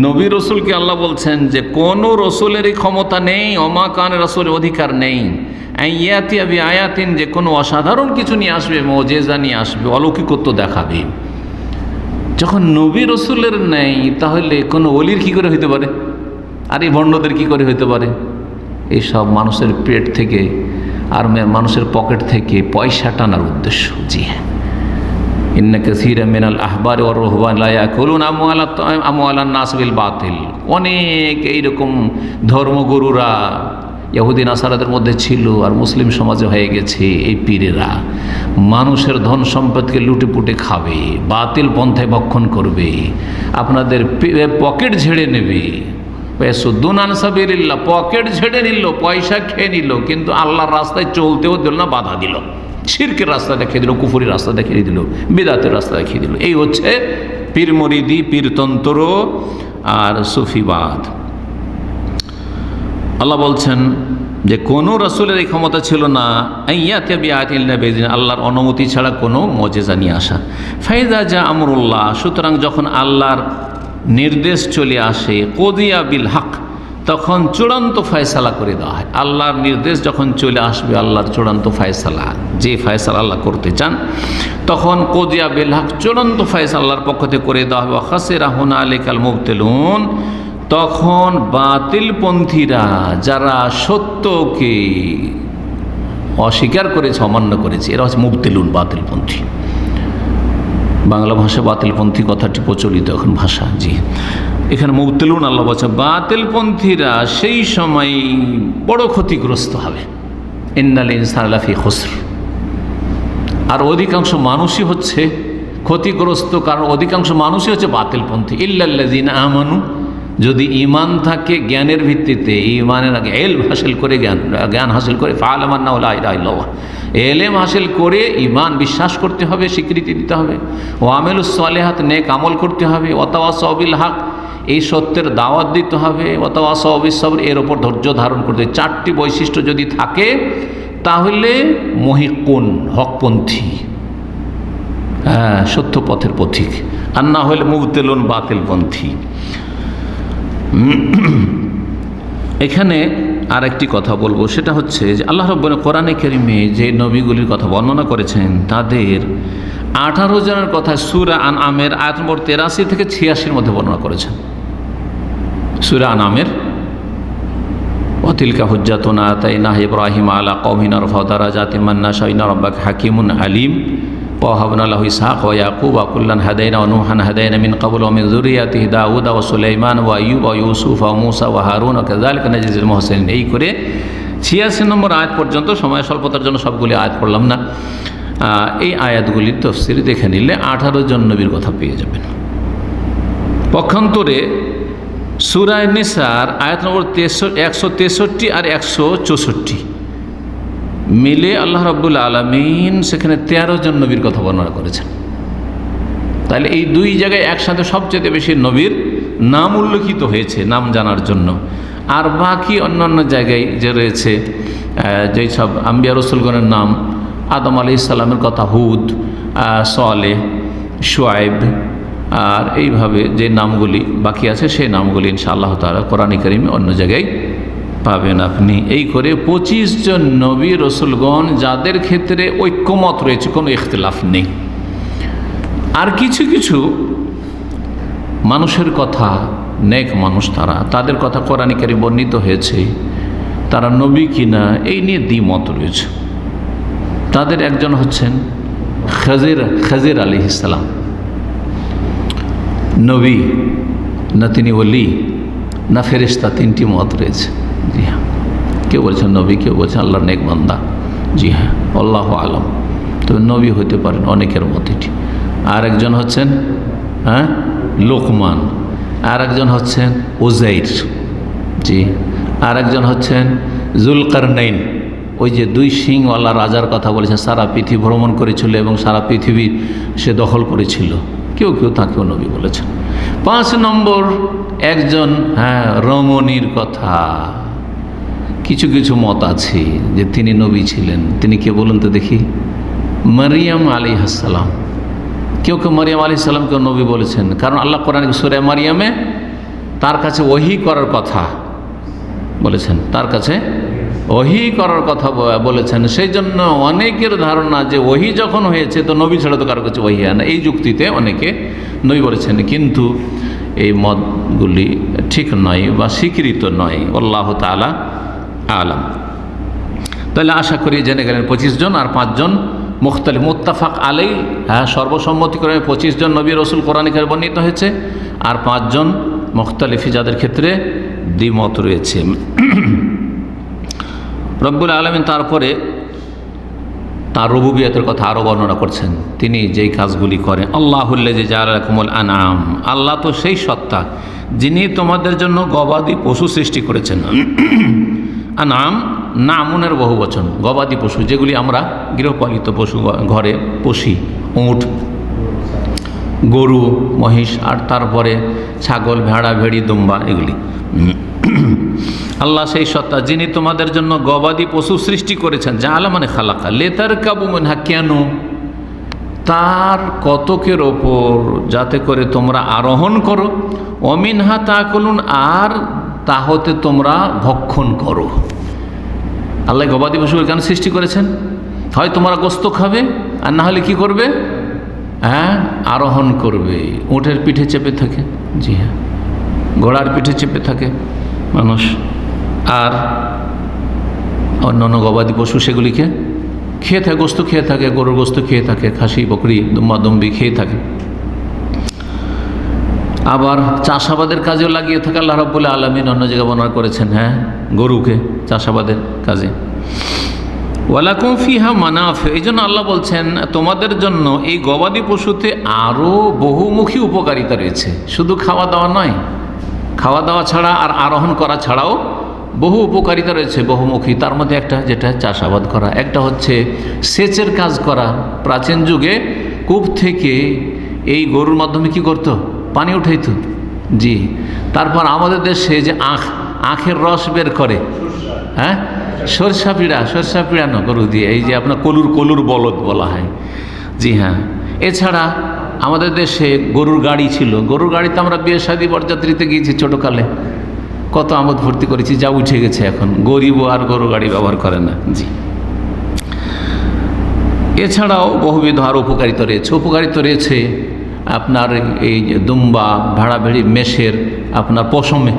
নবী রসুলকে আল্লাহ বলছেন যে কোনো রসুলেরই ক্ষমতা নেই, ওমা কান রসুলের অধিকার নেই আইয়াতিয়া বি আয়াতিন, যে কোনো অসাধারণ কিছু নিয়ে আসবে, মুজিজা নিয়ে আসবে, অলৌকিকত্ব দেখাবে। যখন নবী রসুলের নেই, তাহলে কোনো ওলির কি করে হইতে পারে? আর এই ভণ্ডদের কি করে হইতে পারে? এইসব মানুষের পেট থেকে আর মানুষের পকেট থেকে পয়সা টানার উদ্দেশ্য। জি হ্যাঁ, ইন্না কাসীরাম মিনাল আহবারি ওয়ার রুহবান লা ইয়াকুলুনা আমওয়ালান নাস বিল বাতিল। অনেক এইরকম ধর্মগুরুরা ইহুদি নাসারাদের মধ্যে ছিল, আর মুসলিম সমাজে হয়ে গেছে। এই পীরেরা মানুষের ধন সম্পদকে লুটে পুটে খাবে, বাতিল পন্থায় ভক্ষণ করবে, আপনাদের পকেট ঝেড়ে নেবে। সুদ্দুন আন সাবিলিল্লাহ, পকেট ঝেড়ে নিল, পয়সা খেয়ে নিল, কিন্তু আল্লাহর রাস্তায় চলতেও দিল না, বাধা দিল। শিরকের রাস্তা দেখিয়ে দিল, কুফুরির রাস্তা দেখিয়ে দিল, বিদআতের রাস্তা দেখিয়ে দিল। এই হচ্ছে পীর মরিদি, পীরতন্ত্র আর সুফিবাদ। আল্লাহ বলছেন যে কোনো রাসূলের এই ক্ষমতা ছিল না আইয়াতিয়া বিআয়াতিন ইল্লা বিইذনিহি, আল্লাহর অনুমতি ছাড়া কোনো মুজিজা নিয়ে আসা। ফাইযা জা আমরুল্লাহ, সুতরাং যখন আল্লাহর নির্দেশ চলে আসে, কুদিয়া বিল হক, তখন চূড়ান্ত ফয়সালা করে দেওয়া হয়। আল্লাহর নির্দেশ যখন চলে আসবে, আল্লাহর চূড়ান্ত ফয়সালা, যে ফয়সালা আল্লাহ করতে চান, তখন কুদিয়া বিল হক, চূড়ান্ত ফয়সালা আল্লাহর পক্ষ থেকে করে দেওয়া হবে। খাসিরা হুনালিকাল মুবতিলুন, তখন বাতিলপন্থীরা, যারা সত্যকে অস্বীকার করেছে, অমান্য করেছে, এরা হচ্ছে মুবতিলুন, বাতিলপন্থী। বাংলা ভাষা বাতিলপন্থী কথাটি প্রচলিত এখন ভাষা। জি, এখানে মুবতিলুন আল্লাহ বলছে, বাতিলপন্থীরা সেই সময় বড় ক্ষতিগ্রস্ত হবে। ইন্নাল ইনসানা লাফি খুসর, আর অধিকাংশ মানুষই হচ্ছে ক্ষতিগ্রস্ত, কারণ অধিকাংশ মানুষই হচ্ছে বাতিলপন্থী। ইল্লাল্লাযিনা আমানু, যদি ঈমান থাকে জ্ঞানের ভিত্তিতে, ঈমানের আগে ইলম হাসিল করে, জ্ঞান হাসিল করে, ফাআলামা আন্নাহু লা ইলাহা ইল্লাল্লাহ, এলেম হাসিল করে ঈমান বিশ্বাস করতে হবে, স্বীকৃতি দিতে হবে। ওয়া আমিলুস সালিহাত, নেক আমল করতে হবে। ওয়া তাওয়াসাউ বিল হক, এই সত্যের দাওয়াত দিতে হবে। ওয়া তাওয়াসাউ বিস সবর, এর ওপর ধৈর্য ধারণ করতে হবে। চারটি বৈশিষ্ট্য যদি থাকে, তাহলে মুহিকুন, হকপন্থী, সত্য পথের পথিক। আর না হলে মুবতিলুন, বাতিলপন্থী। এখানে আর একটি কথা বলবো, সেটা হচ্ছে যে আল্লাহ রাব্বুল কোরআনে কারিমে যে নবীগুলির কথা বর্ণনা করেছেন, তাদের 18 জনের কথা সূরা আনআমের আয়াত নম্বর 83 থেকে 86 মধ্যে বর্ণনা করেছেন। সূরা আনআমের ওয়া তিলকা হুজ্জাতুনা আতাইনা ইব্রাহিম আলা কওমিন নারফাউ দারাজাতিম মান নাশা ইন্না রাব্বাকা হাকীমুন আলীম ওয়াহাবনা লাহু ইসহাক ওয়া ইয়াকুব ওয়া কুল্লান হাদাইনা ওয়া নূহান হাদাইনা মিন ক্বাবলু ওয়া মিন যুররিয়াতিহি দাউদ ওয়া সুলাইমান ওয়া আইয়ুব ওয়া ইউসুফ ওয়া মূসা ওয়া হারুন ওয়া কাযালিকা নাজিজিল মুহসিনিন। এই করে 86 নম্বর আয়াত পর্যন্ত, সময় স্বল্পতার জন্য সবগুলি আয়াত পড়লাম না। এই আয়াতগুলির তাফসীর দেখে নিলে 18 জন নবীর কথা পেয়ে যাবেন। পক্ষান্তরে সূরা নিসার আয়াত নম্বর 163 আর 164 মিলে আল্লাহ রাব্বুল আলামিন সেখানে 13 জন নবীর কথা বর্ণনা করেছেন। তাহলে এই দুই জায়গায় একসাথে সবচেয়ে বেশি নবীর নাম উল্লেখিত হয়েছে নাম জানার জন্য। আর বাকি অন্যান্য জায়গায় যে রয়েছে যেই সব আম্বিয়া রসুলগণের নাম, আদম আলাইহিস সালামের কথা, হুদ, সালেহ, শুআয়ব, আর এইভাবে যে নামগুলি বাকি আছে সেই নামগুলি ইনশাআল্লাহ তাআলা কোরআন কারীমে অন্য জায়গায় পাবেন আপনি। এই করে 25 জন নবী রসুলগণ যাদের ক্ষেত্রে ঐক্যমত রয়েছে, কোনো ইখতিলাফ নেই। আর কিছু কিছু মানুষের কথা, নেক মানুষ তাদের কথা কোরআন কারীমে বর্ণিত হয়েছে, তারা নবী কিনা এই নিয়ে দ্বিমত রয়েছে। তাদের একজন হচ্ছেন খাজির আলাইহিস সালাম। নবী না তিনি ওলি না ফেরেশতা, তিনটি মত রয়েছে। জি হ্যাঁ, কেউ বলছেন নবী, কেউ বলছেন আল্লাহর নেক বান্দা। জি হ্যাঁ, আল্লাহু আলম। তবে নবী হতে পারেন অনেকের মত এটি। আর একজন হচ্ছেন লোকমান, আর একজন হচ্ছেন উজাইর। জি, আর একজন হচ্ছেন জুলকারনাইন, ওই যে 2 সিংওয়ালা রাজার কথা বলেছেন, সারা পৃথিবী ভ্রমণ করেছিল এবং সারা পৃথিবী সে দখল করেছিল। কেউ কেউ তাকেও নবী বলেছেন। 5 নম্বর একজন রমণীর কথা, কিছু কিছু মত আছে যে তিনি নবী ছিলেন। তিনি কে বলুন তো দেখি? মারিয়াম আলাইহিস সালাম। কেউ কেউ মারিয়াম আলাইহিস সালামকে নবী বলেছেন, কারণ আল্লাহ কোরআন সূরা মারিয়ামে তার কাছে ওহী করার কথা বলেছেন, তার কাছে ওহী করার কথা বলেছেন। সেই জন্য অনেকের ধারণা যে ওহী যখন হয়েছে তো নবী ছাড়া তো কারো কাছে ওহী হয় না, এই যুক্তিতে অনেকে নবী বলেছেন। কিন্তু এই মতগুলি ঠিক নয় বা স্বীকৃত নয়। আল্লাহু তাআলা আলাম। তাহলে আশা করি জেনে গেলেন 25 জন আর 5 জন মুখতালিফ, মুত্তাফাক আলাই, সর্বসম্মতিক্রমে 25 জন নবী রসুল কোরআনে কারীমে বর্ণিত হয়েছে, আর 5 জন মুখতালিফি যাদের ক্ষেত্রে দ্বিমত রয়েছে। রব্বুল আলামিন তারপরে তার রুবুবিয়তের কথা আরও বর্ণনা করছেন। তিনি যেই কাজগুলি করেন, আল্লাহুল্লাযী জাআলা লাকুমুল আনআম, আল্লাহ তো সেই সত্তা যিনি তোমাদের জন্য গবাদি পশু সৃষ্টি করেছেন। আনআম নামুনের বহু বচন, গবাদি পশু যেগুলি আমরা গৃহপালিত পশু ঘরে পুষি, উট, গরু, মহিষ, আর তারপরে ছাগল, ভেড়া, ভেড়ি, দুম্বা, এগুলি। আল্লাহ সেই সত্তা যিনি তোমাদের জন্য গবাদি পশু সৃষ্টি করেছেন। জাআলা মানে খালাকা, লিতারকাবু মিনহা, কেন? তার কতকের ওপর, যাতে করে তোমরা আরোহণ করো। ওমিনহা তাকুলুন, আর তা হতে তোমরা ভক্ষণ করো। আল্লাহ গবাদি পশু কেন সৃষ্টি করেছেন? হয় তোমরা গোস্ত খাবে, আর না হলে কি করবে? আরোহণ করবে। উটের পিঠে চেপে থাকে, জি হ্যাঁ, ঘোড়ার পিঠে চেপে থাকে মানুষ, আর অন্যান্য গবাদি পশু সেগুলিকে খেয়ে থাকে, গোস্ত খেয়ে থাকে, গরুর গোস্ত খেয়ে থাকে, খাসি, বকরি, দুম্বা, দুম্বি খেয়ে থাকে। আবার চাষাবাদের কাজেও লাগিয়ে থাকে। আল্লাহ রাব্বুল আলামিন অন্য জায়গায় বর্ণনা করেছেন গরুকে চাষাবাদের কাজে। ওয়ালাকুম ফিহা মানাফি, এই জন্য আল্লাহ বলছেন তোমাদের জন্য এই গবাদি পশুতে আরও বহুমুখী উপকারিতা রয়েছে। শুধু খাওয়া দাওয়া নয়, খাওয়া দাওয়া ছাড়া আর আরোহণ করা ছাড়াও বহু উপকারিতা রয়েছে বহুমুখী। তার মধ্যে একটা যেটা চাষাবাদ করা, একটা হচ্ছে সেচের কাজ করা। প্রাচীন যুগে কূপ থেকে এই গরুর মাধ্যমে কি করতো? পানি উঠাইতো। জি, তারপর আমাদের দেশে যে আখের রস বের করে, সরষা পিড়ানো গরু দিয়ে, এই যে আপনার কলুর বলদ বলা হয়। জি হ্যাঁ, এছাড়া আমাদের দেশে গরুর গাড়ি ছিল। গরুর গাড়িতে আমরা বিয়ে শাদী বরযাত্রীতে গিয়েছি ছোটোকালে, কত আমোদ ভর্তি করেছি, যা উঠে গেছে এখন। গরিবও আর গরু গাড়ি ব্যবহার করে না। জি, এছাড়াও বহুবিধ আরও উপকারিতা রয়েছে আপনার এই দুম্বা, ভেড়া, ভেড়ি, মেষের আপনার পশমে,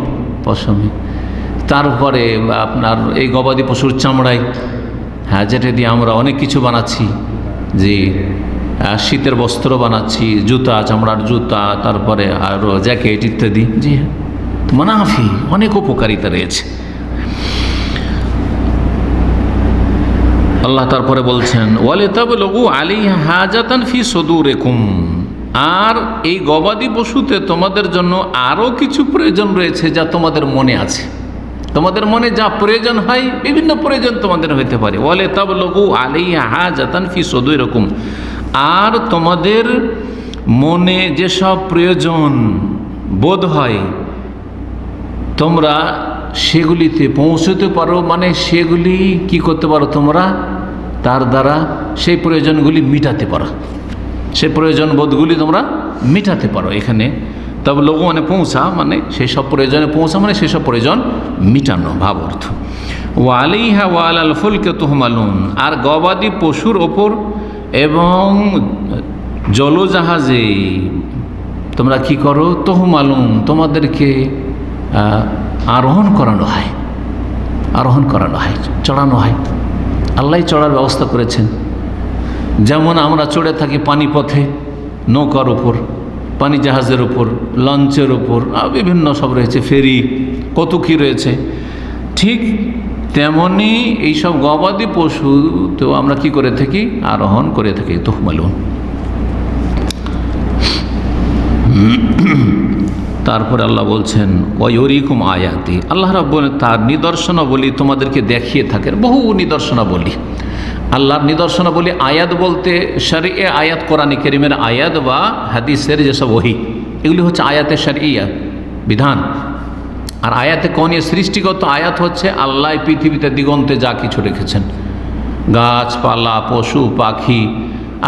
তারপরে আপনার এই গবাদি পশুর চামড়ায়, যেটা দিয়ে আমরা অনেক কিছু বানাচ্ছি। যে শীতের বস্ত্র বানাচ্ছি, জুতা, চামড়ার জুতা, তারপরে আরও জ্যাকেট ইত্যাদি। জি, মানাফি, অনেক উপকারিতা রয়েছে। আল্লাহ তারপরে বলছেন ওয়ালিতাবলুগু আলাইহা হাজাতান ফি সুদুরিকুম, আর এই গবাদি পশুতে তোমাদের জন্য আরও কিছু প্রয়োজন রয়েছে যা তোমাদের মনে আছে। তোমাদের মনে যা প্রয়োজন হয়, বিভিন্ন প্রয়োজন তোমাদের হইতে পারে। ওয়ালিতাবলুগু আলাইহা হাজাতান ফি সুদুরিকুম, আর তোমাদের মনে যেসব প্রয়োজন বোধ হয় তোমরা সেগুলিতে পৌঁছতে পারো, মানে সেগুলি কি করতে পারো তোমরা, তার দ্বারা সেই প্রয়োজনগুলি মিটাতে পারো, সেই প্রয়োজন বোধগুলি তোমরা মিটাতে পারো। এখানে তবে লোক মানে পৌঁছা, মানে সেই সব প্রয়োজনে পৌঁছা, মানে সেই সব প্রয়োজন মিটানো ভাব অর্থ। ওয়ালাইহা ওয়ালাল ফুলকে তুহমালুন, আর গবাদি পশুর ওপর এবং জলজাহাজে তোমরা কি করো, তুহমালুন, তোমাদেরকে আরোহণ করানো হয়, আরোহণ করানো হয়, চড়ানো হয়। আল্লাহ চড়ার ব্যবস্থা করেছেন। যেমন আমরা চড়ে থাকি পানিপথে, নৌকার ওপর, পানি জাহাজের ওপর, লঞ্চের ওপর, বিভিন্ন সব রয়েছে, ফেরি, কত কী রয়েছে। ঠিক তেমনি এইসব গবাদি পশু তো আমরা কি করে থাকি, আরোহণ করে থাকি। তুহমালুন। তারপরে আল্লাহ বলছেন ওয়ায়ুরিকুম আয়াতি, আল্লাহ রাব্বুল তার নিদর্শনাবলী তোমাদেরকে দেখিয়ে থাকেন, বহু নিদর্শনাবলী। আল্লাহর নিদর্শনাবলী আয়াত বলতে শরঈ আয়াত, কোরআন কারীমের আয়াত বা হাদিসের যেসব ওহী, এগুলি হচ্ছে আয়াতে শরঈয়া বিধান। আর আয়াতে কৌনিয়া সৃষ্টিগত আয়াত হচ্ছে আল্লাহ পৃথিবীতে দিগন্তে যা কিছু রেখেছেন, গাছপালা, পশু পাখি,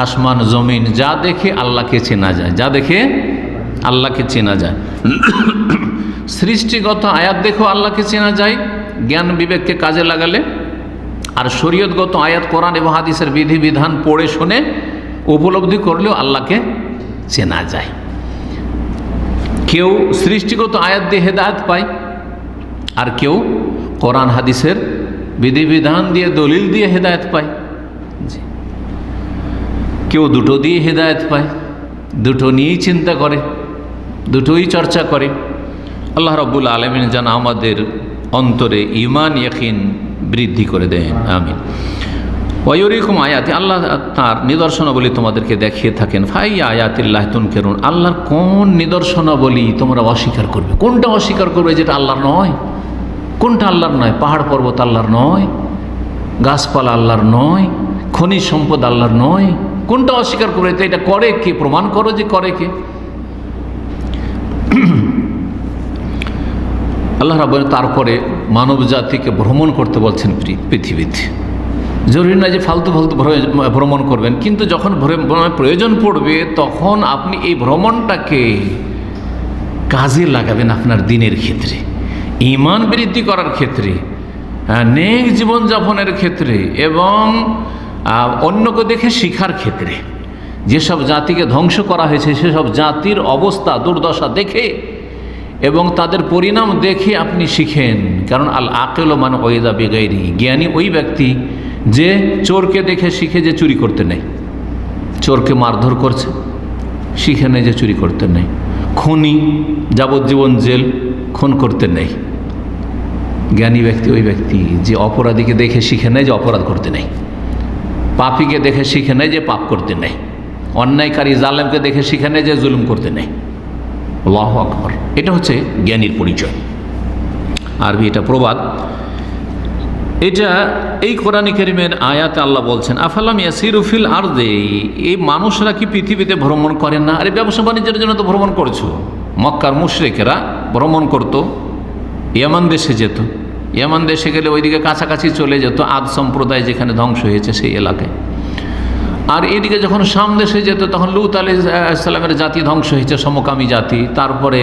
আসমান জমিন, যা দেখে আল্লাহকে চেনা যায়, যা দেখে আল্লাহকে চেনা যায়। সৃষ্টিগত আয়াত দেখেও আল্লাহকে চেনা যায় জ্ঞান বিবেককে কাজে লাগালে, আর শরীয়তগত আয়াত কোরআন এবং হাদিসের বিধিবিধান পড়ে শুনে উপলব্ধি করলেও আল্লাহকে চেনা যায়। কেউ সৃষ্টিগত আয়াত দিয়ে হেদায়েত পায়, আর কেউ কোরআন হাদিসের বিধিবিধান দিয়ে, দলিল দিয়ে হেদায়েত পায়। কেউ দুটো দিয়ে হেদায়েত পায়, দুটো নিয়েই চিন্তা করে, দুটোই চর্চা করে। আল্লাহ রাব্বুল আলামিন যেন আমাদের অন্তরে ঈমান ইয়াকিন বৃদ্ধি করে দেন, আমিন। ওয়ায়ুরিকুম আয়াতি, আল্লাহ তার নিদর্শনাবলী তোমাদেরকে দেখিয়ে থাকেন। ফাই আয়াতিল্লাহ তুনকিরুন, আল্লাহর কোন নিদর্শনাবলী তোমরা অস্বীকার করবে? কোনটা অস্বীকার করবে যেটা আল্লাহর নয়? কোনটা আল্লাহর নয়? পাহাড় পর্বত আল্লাহর নয়, গাছপালা আল্লাহর নয়, খনিজ সম্পদ আল্লাহর নয়, কোনটা অস্বীকার করবে? তো এটা করে কে? প্রমাণ করো যে করে কে। আল্লাহ রাব্বুল তারপরে মানব জাতিকে ভ্রমণ করতে বলছেন পৃথিবীতে। জরুরি নয় যে ফালতু ফালতু ভ্রমণ করবেন, কিন্তু যখন প্রয়োজন পড়বে তখন আপনি এই ভ্রমণটাকে কাজে লাগাবেন আপনার দিনের ক্ষেত্রে, ঈমান বৃদ্ধি করার ক্ষেত্রে, নেক জীবনযাপনের ক্ষেত্রে, এবং অন্যকে দেখে শিখার ক্ষেত্রে। যেসব জাতিকে ধ্বংস করা হয়েছে সেসব জাতির অবস্থা দুর্দশা দেখে এবং তাদের পরিণাম দেখে আপনি শিখেন। কারণ আল আকিল মান ওয়াইদা বিগাইরি, জ্ঞানী ওই ব্যক্তি যে চোরকে দেখে শিখে যে চুরি করতে নেই, চোরকে মারধর করছে শিখে নেই যে চুরি করতে নেই, খুনি যাবজ্জীবন জেল, খুন করতে নেই। জ্ঞানী ব্যক্তি ওই ব্যক্তি যে অপরাধীকে দেখে শিখে নেয় যে অপরাধ করতে নেই, পাপীকে দেখে শিখে নেয় যে পাপ করতে নেই, অন্যায়কারী জালেমকে দেখে শিখে নেয় যে জুলুম করতে নেই। আল্লাহু আকবার। এটা হচ্ছে জ্ঞানীর পরিচয়। আরবি এটা প্রবাদ। এটা এই কোরআন কারীমের আয়াতে আল্লাহ বলছেন আফালাম ইয়াসিরু ফিল আরদি, এই মানুষরা কি পৃথিবীতে ভ্রমণ করে না? আরে ব্যবসা বাণিজ্যের জন্য তো ভ্রমণ করছো। মক্কার মুশরিকেরা ভ্রমণ করতো, ইয়ামান দেশে যেত, ইয়ামান দেশে গেলে ওইদিকে কাছাকাছি চলে যেত আদ সম্প্রদায় যেখানে ধ্বংস হয়েছে সেই এলাকায়। আর এদিকে যখন শাম দেশে যেত তখন লূত আলাইহিস সালামের জাতি ধ্বংস হয়েছে, সমকামী জাতি। তারপরে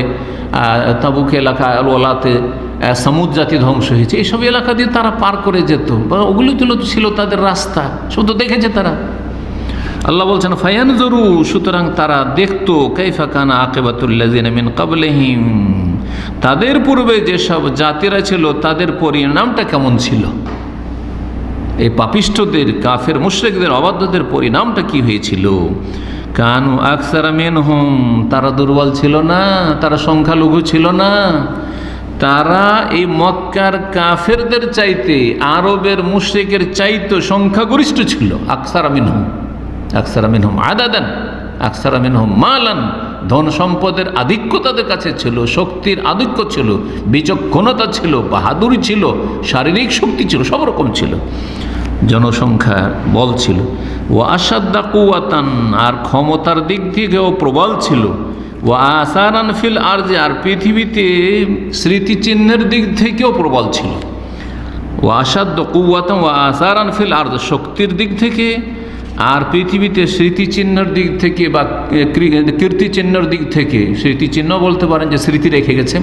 তাবুক এলাকা ওলাতে সামুদ জাতি ধ্বংস হয়েছে। এইসব এলাকা দিয়ে তারা পার করে যেত, ওগুলো ছিল তাদের রাস্তা, শুধু দেখেছে তারা। আল্লাহ বলছেন ফায়ানজুরু, সুতরাং তারা দেখতো কাইফা কানা আকিবাতুল্লাযিনা মিন ক্বাবলিহিম, তাদের পূর্বে যেসব জাতিরা ছিল তাদের পরিণামটা কেমন ছিল। এই পাপিষ্ঠদের, কাফের মুশরিকদের, অবাধ্যদের পরিণামটা কি হয়েছিল। কানু আকসারা মিনহুম, তারা দুর্বল ছিল না, তারা সংখ্যালঘু ছিল না, তারা এই মক্কার কাফেরদের চাইতে আরবের মুশরিকের চাইতে সংখ্যাগরিষ্ঠ ছিল। আকসারা মিনহুম আদাদান, আকসারা মিনহুম মালান, ধন সম্পদের আধিক্য তাদের কাছে ছিল, শক্তির আধিক্য ছিল, বিচক্ষণতা ছিল, বাহাদুরি ছিল, শারীরিক শক্তি ছিল, সব রকম ছিল, জনসংখ্যার বল ছিল। ও আসাদ্দা কুওয়াতান, আর ক্ষমতার দিক থেকেও প্রবল ছিল। ও আসারান ফিল আরজে, আর পৃথিবীতে স্মৃতিচিহ্নের দিক থেকেও প্রবল ছিল। ও আসাদ্দ কুওয়াতান ও আসারান ফিল আরজ, শক্তির দিক থেকে আর পৃথিবীতে স্মৃতিচিহ্নের দিক থেকে বা কীর্তিচিহ্নের দিক থেকে, স্মৃতিচিহ্ন বলতে পারেন যে স্মৃতি রেখে গেছে,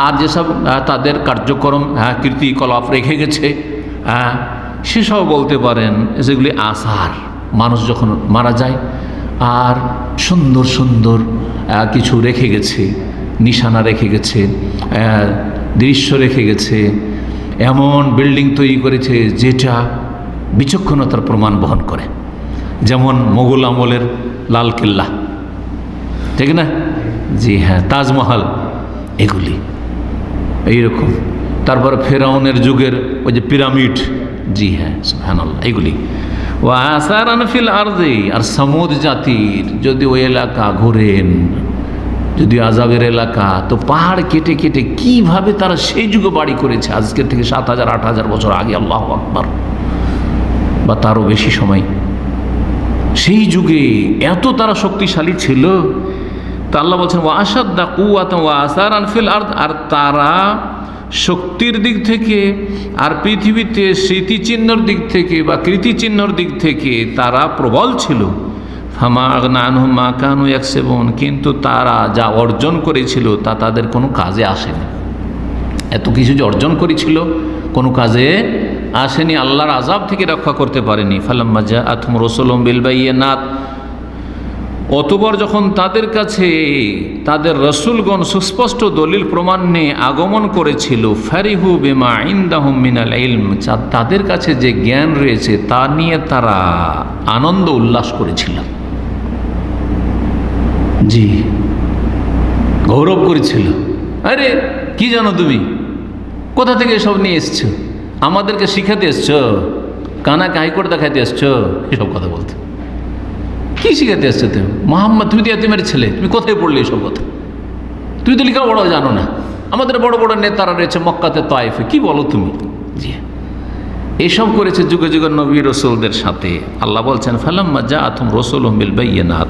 আর যেসব তাদের কার্যক্রম কীর্তিকলাপ রেখে গেছে সেসব বলতে পারেন যেগুলি আসার, মানুষ যখন মারা যায় আর সুন্দর সুন্দর কিছু রেখে গেছে, নিশানা রেখে গেছে, দৃশ্য রেখে গেছে, এমন বিল্ডিং তৈরি করেছে যেটা বিচক্ষণতার প্রমাণ বহন করে, যেমন মোগল আমলের লালকেল্লা, ঠিক না? জি হ্যাঁ, তাজমহল, এগুলি এইরকম। তারপরে ফেরাউনের যুগের ওই যে পিরামিড, জি হ্যাঁ সুবহানাল্লাহ, এগুলি। ও আসারান ফিল আরদি, আর সমুদ জাতির যদি ওই এলাকা ঘোরেন, যদি আজাবের এলাকা, তো পাহাড় কেটে কেটে কিভাবে তারা সেই যুগে বাড়ি করেছে, আজকের থেকে 7,000-8,000 বছর আগে, আল্লাহু আকবার, বা তারও বেশি সময়। সেই যুগে এত তারা শক্তিশালী ছিল। তা আল্লাহ বলছেন ওয়া আসাদ্দা কুওয়াতান ওয়া আসারান ফিল আরদ, আর তারা শক্তির দিক থেকে আর পৃথিবীতে স্মৃতিচিহ্নর দিক থেকে বা কীর্তিচিহ্নর দিক থেকে তারা প্রবল ছিল। ফামা আগনা আনহুম মা কানু ইয়াকসিবুন, কিন্তু তারা যা অর্জন করেছিল তা তাদের কোনো কাজে আসেনি। এত কিছু যে অর্জন করেছিল কোনো কাজে আসেনি, আল্লাহর আযাব থেকে রক্ষা করতে পারেনি। ফালাম্মা জাআতহুম রাসূলুম বিল বায়িনাত, অতঃপর যখন তাদের কাছে তাদের রসুলগণ সুস্পষ্ট দলিল প্রমাণ নিয়ে আগমন করেছিল, ফারিহু বিমা ইনদাহুম মিনাল ইলম, তাদের কাছে যে জ্ঞান রয়েছে তা নিয়ে তারা আনন্দ উল্লাস করেছিল, জি গৌরব করেছিল। আরে কি জানো তুমি, কোথা থেকে এসব নিয়ে এসছো, আমাদেরকে শিখাতে এসছো, কানা হাইকোর্ট দেখাতে এসছো, এসব কথা বলতে। কি শিখাতে আসছো তুমি? মোহাম্মদ, তুমি তো ইয়াতীমের ছেলে, তুমি কোথায় পড়লে এসব কথা? তুমি তো লেখাপড়া জানো না। আমাদের বড় বড় নেতারা রয়েছে মক্কাতে, তায়েফে, কি বলো তুমি? জি, এসব করেছে যুগে যুগে নবী রসুলদের সাথে। আল্লাহ বলছেন ফালাম্মা জাআতহুম রাসূলুহুম বিল বায়িনাত,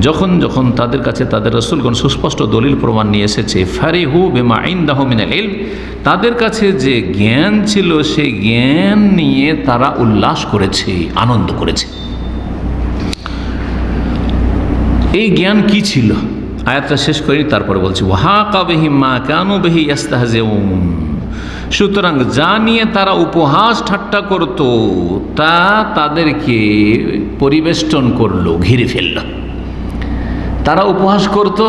যখন যখন তাদের কাছে তাদের রসুলগণ সুস্পষ্ট দলিল প্রমাণ নিয়ে এসেছে, ফারিহু বিমা ইনদাহুম মিনাল ইলম, তাদের কাছে যে জ্ঞান ছিল সেই জ্ঞান নিয়ে তারা উল্লাস করেছে, আনন্দ করেছে। এই জ্ঞান কি ছিল? আয়াতটা শেষ করি, তারপরে বলছি ওয়াহাকা বিহিম মা কানু বিহি ইস্তাহজিউন, সুতরাং যা নিয়ে তারা উপহাস ঠাট্টা করত তা তাদেরকে পরিবেষ্টন করলো, ঘিরে ফেলল। তারা উপহাস করত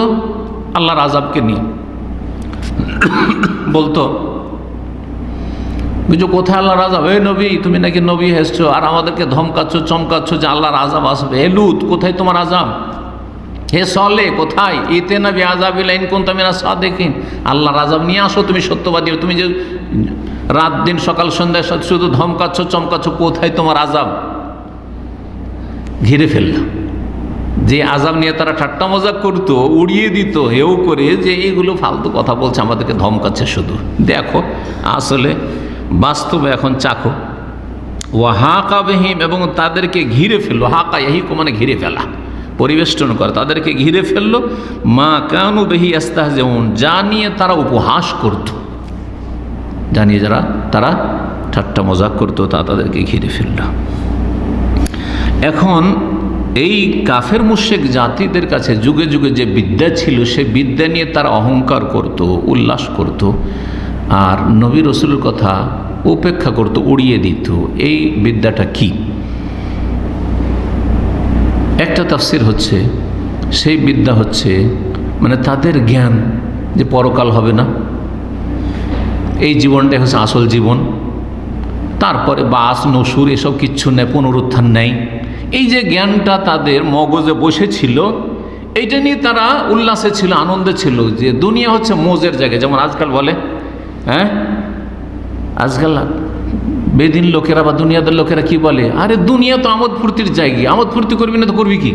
আল্লাহর আযাবকে নিয়ে, বলতো বুঝো কোথায় আল্লাহর আযাব, এই নবী তুমি নাকি নবী এসছো আর আমাদেরকে ধমকাচ্ছ চমকাচ্ছ যে আল্লাহর আযাব আসবে, হে লূত কোথায় তোমার আযাব, হে সলে কোথায়, ইতে না বিআযাবিল ইন কুনতা মিনাস সাদিকিন, আল্লাহর আযাব নিয়ে আসো, তুমি সত্যবাদী, তুমি যে রাত দিন সকাল সন্ধ্যায় শুধু ধমকাচ্ছ চমকাচ্ছ, কোথায় তোমার আযাব। ঘিরে ফেলল, যে আযাব নিয়ে তারা ঠাট্টা মজাক করতো, উড়িয়ে দিত হেউ করে, যে এইগুলো ফালতু কথা বলছে, আমাদেরকে ধমকাচ্ছে শুধু, দেখো আসলে বাস্তবে এখন চাখো। ওয়াহাকা বিহিম, এবং তাদেরকে ঘিরে ফেললো, হাকা ইয়াহিকু মানে ঘিরে ফেলা, পরিবেষ্টন করে, তাদেরকে ঘিরে ফেললো, মা কানু বিহি ইস্তাহজিউন, যা নিয়ে তারা উপহাস করত, জানিয়ে যারা তারা ঠাট্টা মজাক করতো তা তাদেরকে ঘিরে ফেলল। এখন এই কাফের মুশরিক জাতিদের কাছে যুগে যুগে যে বিদ্যা ছিল সেই বিদ্যা নিয়ে তারা অহংকার করত, উল্লাস করত, আর নবী রসুলের কথা উপেক্ষা করত, উড়িয়ে দিত। এই বিদ্যাটা কি? একটা তাফসীর হচ্ছে সেই বিদ্যা হচ্ছে মানে তাদের জ্ঞান যে পরকাল হবে না, এই জীবনটাই হচ্ছে আসল জীবন, তারপরে বাস নসুর এসব কিচ্ছু নেই, পুনরুত্থান নেই। এই যে জ্ঞানটা তাদের মগজে বসেছিল, এইটা নিয়ে তারা উল্লাসে ছিল, আনন্দে ছিল যে দুনিয়া হচ্ছে মৌজের জায়গা, যেমন আজকাল বলে। হ্যাঁ, আজকাল বেদিন লোকেরা বা দুনিয়াদের লোকেরা কি বলে, আরে দুনিয়া তো আমোদ ফুর্তির জায়গা, আমোদ ফুর্তি করবি না তো করবি কি,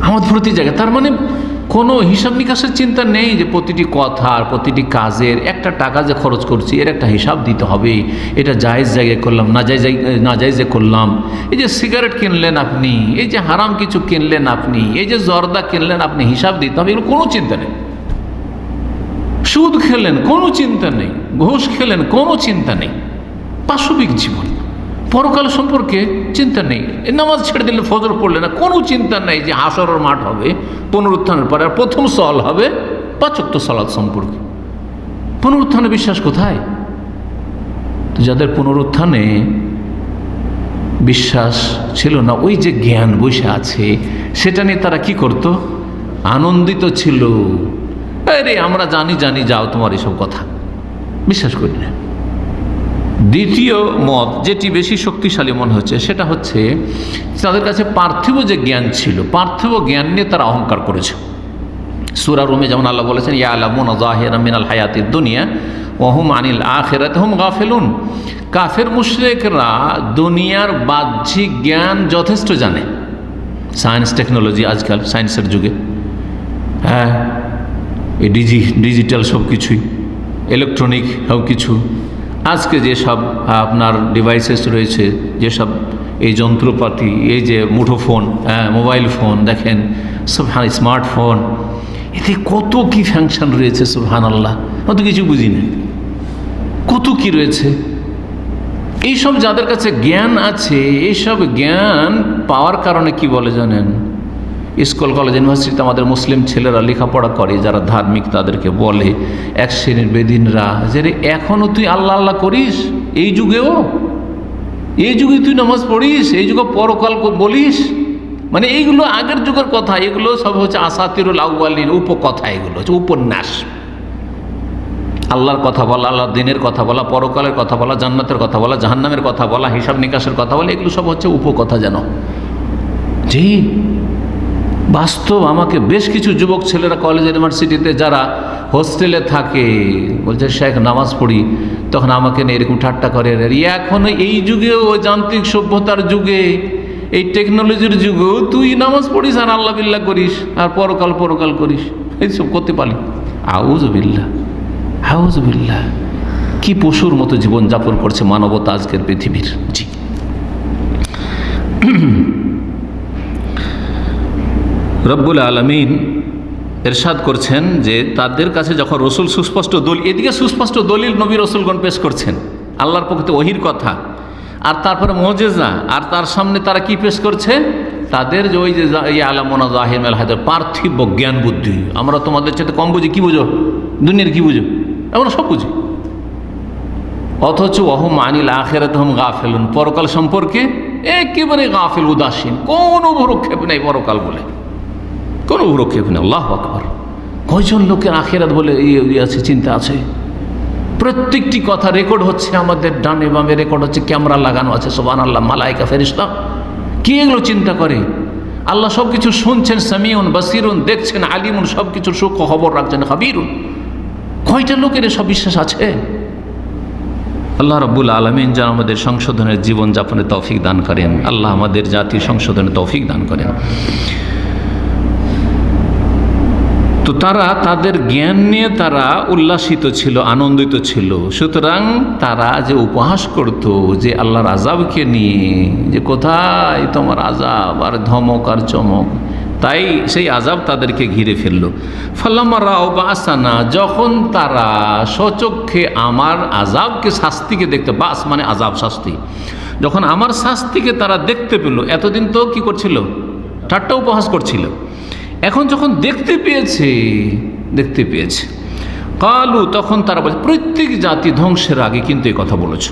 আমোদ ফুর্তির জায়গা। তার মানে কোনো হিসাব নিকাশের চিন্তা নেই যে প্রতিটি কথার, প্রতিটি কাজের একটা টাকা যে খরচ করছি এর একটা হিসাব দিতে হবে, এটা জায়েজ জায়গায় করলাম না জায়েজে করলাম। এই যে সিগারেট কিনলেন আপনি, এই যে হারাম কিছু কিনলেন আপনি, এই যে জর্দা কিনলেন আপনি, হিসাব দিতে হবে, এগুলো কোনো চিন্তা নেই। সুদ খেলেন কোনো চিন্তা নেই, ঘুষ খেলেন কোনো চিন্তা নেই। পাশবিক জীবন, পরকাল সম্পর্কে চিন্তা নেই। নামাজ ছেড়ে দিলে, ফজর পড়লে না, কোনো চিন্তা নেই যে হাসরের মাঠ হবে পুনরুত্থানের পরে, আর প্রথম সওয়াল হবে 5 ওয়াক্ত সালাত সম্পর্কে। পুনরুত্থানে বিশ্বাস কোথায়? তো যাদের পুনরুত্থানে বিশ্বাস ছিল না, ওই যে জ্ঞান বসে আছে সেটা নিয়ে তারা কি করত? আনন্দিত ছিল। আরে আমরা জানি যাও তোমার এসব কথা, বিশ্বাস করি না। দ্বিতীয় মত, যেটি বেশি শক্তিশালী মনে হচ্ছে, সেটা হচ্ছে তাদের কাছে পার্থিব যে জ্ঞান ছিল, পার্থিব জ্ঞান নিয়ে তারা অহংকার করেছে। সূরা রুমে যেমন আল্লাহ বলেছেন, ইয়ালামুনা যাহিরাম মিনাল হায়াতিদ দুনিয়া ওয়া হুম আনিল আখিরাতি হুম গাফিলুন। কাফের মুশরিকরা দুনিয়ার বাহ্যিক জ্ঞান যথেষ্ট জানে। সায়েন্স টেকনোলজি, আজকাল সায়েন্সের যুগে, হ্যাঁ, এই ডিজিটাল সব কিছুই, ইলেকট্রনিক সব কিছু, আজকে যেসব আপনার ডিভাইসেস রয়েছে, যেসব এই যন্ত্রপাতি, এই যে মুঠোফোন, হ্যাঁ, মোবাইল ফোন দেখেন, সব স্মার্টফোন, এতে কত কি ফাংশন রয়েছে, সুবহানাল্লাহ, অত কিছু বুঝি না, কত কি রয়েছে। এইসব যাদের কাছে জ্ঞান আছে, এইসব জ্ঞান পাওয়ার কারণে কি বলে জানেন? স্কুল কলেজ ইউনিভার্সিটিতে আমাদের মুসলিম ছেলেরা লেখাপড়া করে, যারা ধার্মিক, তাদেরকে বলে এক শ্রেণীর বেদিনরা যে রে, এখনও তুই আল্লাহ আল্লাহ করিস, এই যুগেও, এই যুগে তুই নামাজ পড়িস, এই যুগে পরকাল বলিস, মানে এইগুলো আগের যুগের কথা, এগুলো সব হচ্ছে আসাতিরুল আউয়ালিন, উপকথা, এগুলো হচ্ছে উপন্যাস। আল্লাহর কথা বলা, আল্লাহর দিনের কথা বলা, পরকালের কথা বলা, জান্নাতের কথা বলা, জাহান্নামের কথা বলা, হিসাব নিকাশের কথা বলা, এগুলো সব হচ্ছে উপকথা। যেন জি বাস্তব, আমাকে বেশ কিছু যুবক ছেলেরা কলেজ ইউনিভার্সিটিতে যারা হোস্টেলে থাকে বলছে, শেখ নামাজ পড়ি, তখন আমাকে নিয়ে এরকম ঠাট্টা করে, এখনো এই যুগেও, যান্ত্রিক সভ্যতার যুগে, এই টেকনোলজির যুগেও তুই নামাজ পড়িস আর আল্লাহ বিল্লাহ করিস আর পরকাল করিস, এইসব করতে পারি? আউযুবিল্লাহ, আউযুবিল্লাহ। কি পশুর মতো জীবনযাপন করছে মানবতা আজকের পৃথিবীর। জি, রব্বুল আলামিন ইরশাদ করছেন যে তাদের কাছে যখন রসুল সুস্পষ্ট দলিল, এদিকে সুস্পষ্ট দলিল নবী রসুলগণ পেশ করছেন, আল্লাহর পক্ষে ওহির কথা, আর তারপরে মুজিজা, আর তার সামনে তারা কি পেশ করছে? তাদের যে ওই যে ইয়ালামুনা যাহিরাম মিনাল হায়াতিদ, পার্থিব জ্ঞান বুদ্ধি। আমরা তোমাদের চাইতে কম বুঝি, কি বুঝো দুনিয়ার, কি বুঝো, আমরা সব বুঝি। অথচ ওয়া হুম আনিল আখিরাতি হুম গাফিলুন, পরকাল সম্পর্কে একেবারে গাফিল, উদাসীন, কোনো ভ্রুক্ষেপ নেই পরকাল বলে, কোনো ভ্রুক্ষেপ নেই। আল্লাহু আকবার। কয়জন লোকের আখিরাত বলে আছে, চিন্তা আছে? প্রত্যেকটি কথা রেকর্ড হচ্ছে, আমাদের ডানে বামে রেকর্ড হচ্ছে, ক্যামেরা লাগানো আছে, সুবহানাল্লাহ, মালায়েকা ফেরেশতা, কি এগুলো চিন্তা করে? আল্লাহ সব কিছু শুনছেন, সামিউন বাসিরুন, দেখছেন, আলিমুন, সব কিছুর সুখ খবর রাখছেন, খাবিরুন। কয়টা লোকের এসব বিশ্বাস আছে? আল্লাহ রাব্বুল আলামিন যেন আমাদের সংশোধনের জীবনযাপনের তৌফিক দান করেন। আল্লাহ আমাদের জাতির সংশোধনের তৌফিক দান করেন। তো তারা তাদের জ্ঞান নিয়ে তারা উল্লাসিত ছিল, আনন্দিত ছিল। সুতরাং তারা যে উপহাস করত যে আল্লাহর আযাবকে নিয়ে, যে কোথায় তোমার আযাব আর ধমক আর চমক, তাই সেই আযাব তাদেরকে ঘিরে ফেলল। ফালাম্মা রাও বাসানা, যখন তারা স্বচক্ষে আমার আযাবকে, শাস্তিকে দেখতে, বাস মানে আযাব, শাস্তি, যখন আমার শাস্তিকে তারা দেখতে পেল, এতদিন তো কি করছিল? ঠাট্টা উপহাস করছিল। এখন যখন দেখতে পেয়েছে কালু, তখন তারা বলছে, প্রত্যেক জাতি ধ্বংসের আগে কিন্তু এই কথা বলেছ,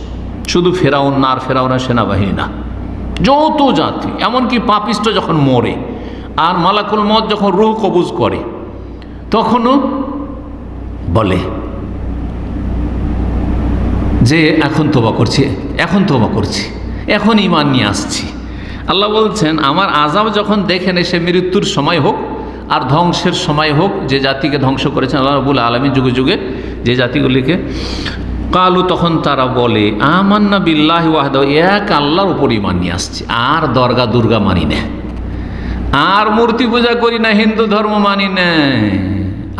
শুধু ফেরাউন না, আর ফেরাউনের সেনাবাহিনী না, যত জাতি, এমনকি পাপিষ্ট যখন মরে আর মালাকুল মউত যখন রূহ কবজ করে, তখনও বলে যে এখন তওবা করছি, এখন ঈমান নিয়ে আসছি। আল্লাহ বলছেন আমার আযাব যখন দেখেন এসে মৃত্যুর সময় হোক আর ধ্বংসের সময় হোক, যে জাতিকে ধ্বংস করেছেন আল্লাহ রাব্বুল আলামিন যুগে যুগে যে জাতিগুলিকে, কালু তখন তারা বলে আমান্না বিল্লাহি ওয়াহদাহু, এক আল্লাহর উপর ঈমান নিয়ে আসছি, আর দরগা দুর্গা মানি না, আর মূর্তি পূজা করি না, হিন্দু ধর্ম মানি না,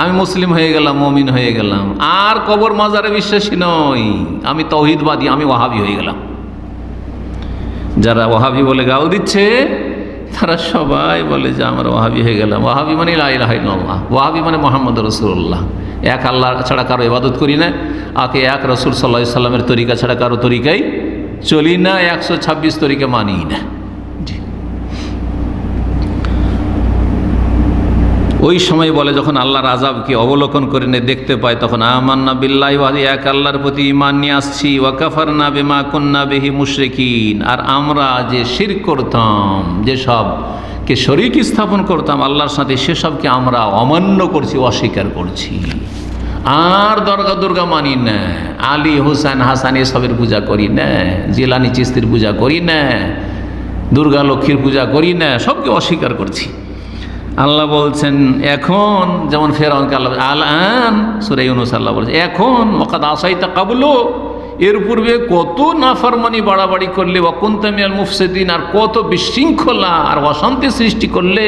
আমি মুসলিম হয়ে গেলাম, মুমিন হয়ে গেলাম, আর কবর মাজারে বিশ্বাসী নই, আমি তাওহীদবাদী, আমি ওয়াহাবি হয়ে গেলাম। যারা ওয়াহাবি বলে গাল দিচ্ছে তারা সবাই বলে যে আমরা ওয়াহাবি হয়ে গেলাম। ওয়াহাবি মানে লা ইলাহা ইল্লাল্লাহ, ওয়াহাবি মানে মুহাম্মদ রাসূলুল্লাহ, এক আল্লাহ ছাড়া কারো ইবাদত করি না, আকে এক রাসূল সাল্লাল্লাহু আলাইহি সাল্লামের তরিকা ছাড়া কারো তরিকায় চলি না, 126 তরিকা মানি না। ওই সময় বলে যখন আল্লাহর আযাবকে অবলোকন করে দেখতে পায় তখন আমান্না বিল্লাহি ওয়া এক আল্লাহর প্রতি ঈমান নিয়ে আসছি, ওয়া কাফারনা বিমা কুননা বিহি মুশরিকিন, আর আমরা যে শিরক করতাম, যে সবকে শরীক স্থাপন করতাম আল্লাহর সাথে, সেসবকে আমরা অমান্য করছি, অস্বীকার করছি, আর দরগা দুর্গা মানি না, আলী হোসেন হাসান এসবের পূজা করি না, জিলানি চিস্তির পূজা করি না, দুর্গা লক্ষ্মীর পূজা করি না, সবকে অস্বীকার করছি। আল্লাহ বলছেন এখন, যেমন ফেরাউনকে আল্লাহ আল-আন সূরা ইউনূস আল্লাহ বলছেন এখন, ওয়াকাদ আসাইতা ক্বাবলু, এর পূর্বে কত নাফরমানি বাড়াবাড়ি করলে, ওয়া কুনতা মিনাল মুফসিদিন, আর কত বিশৃঙ্খলা আর অশান্তি সৃষ্টি করলে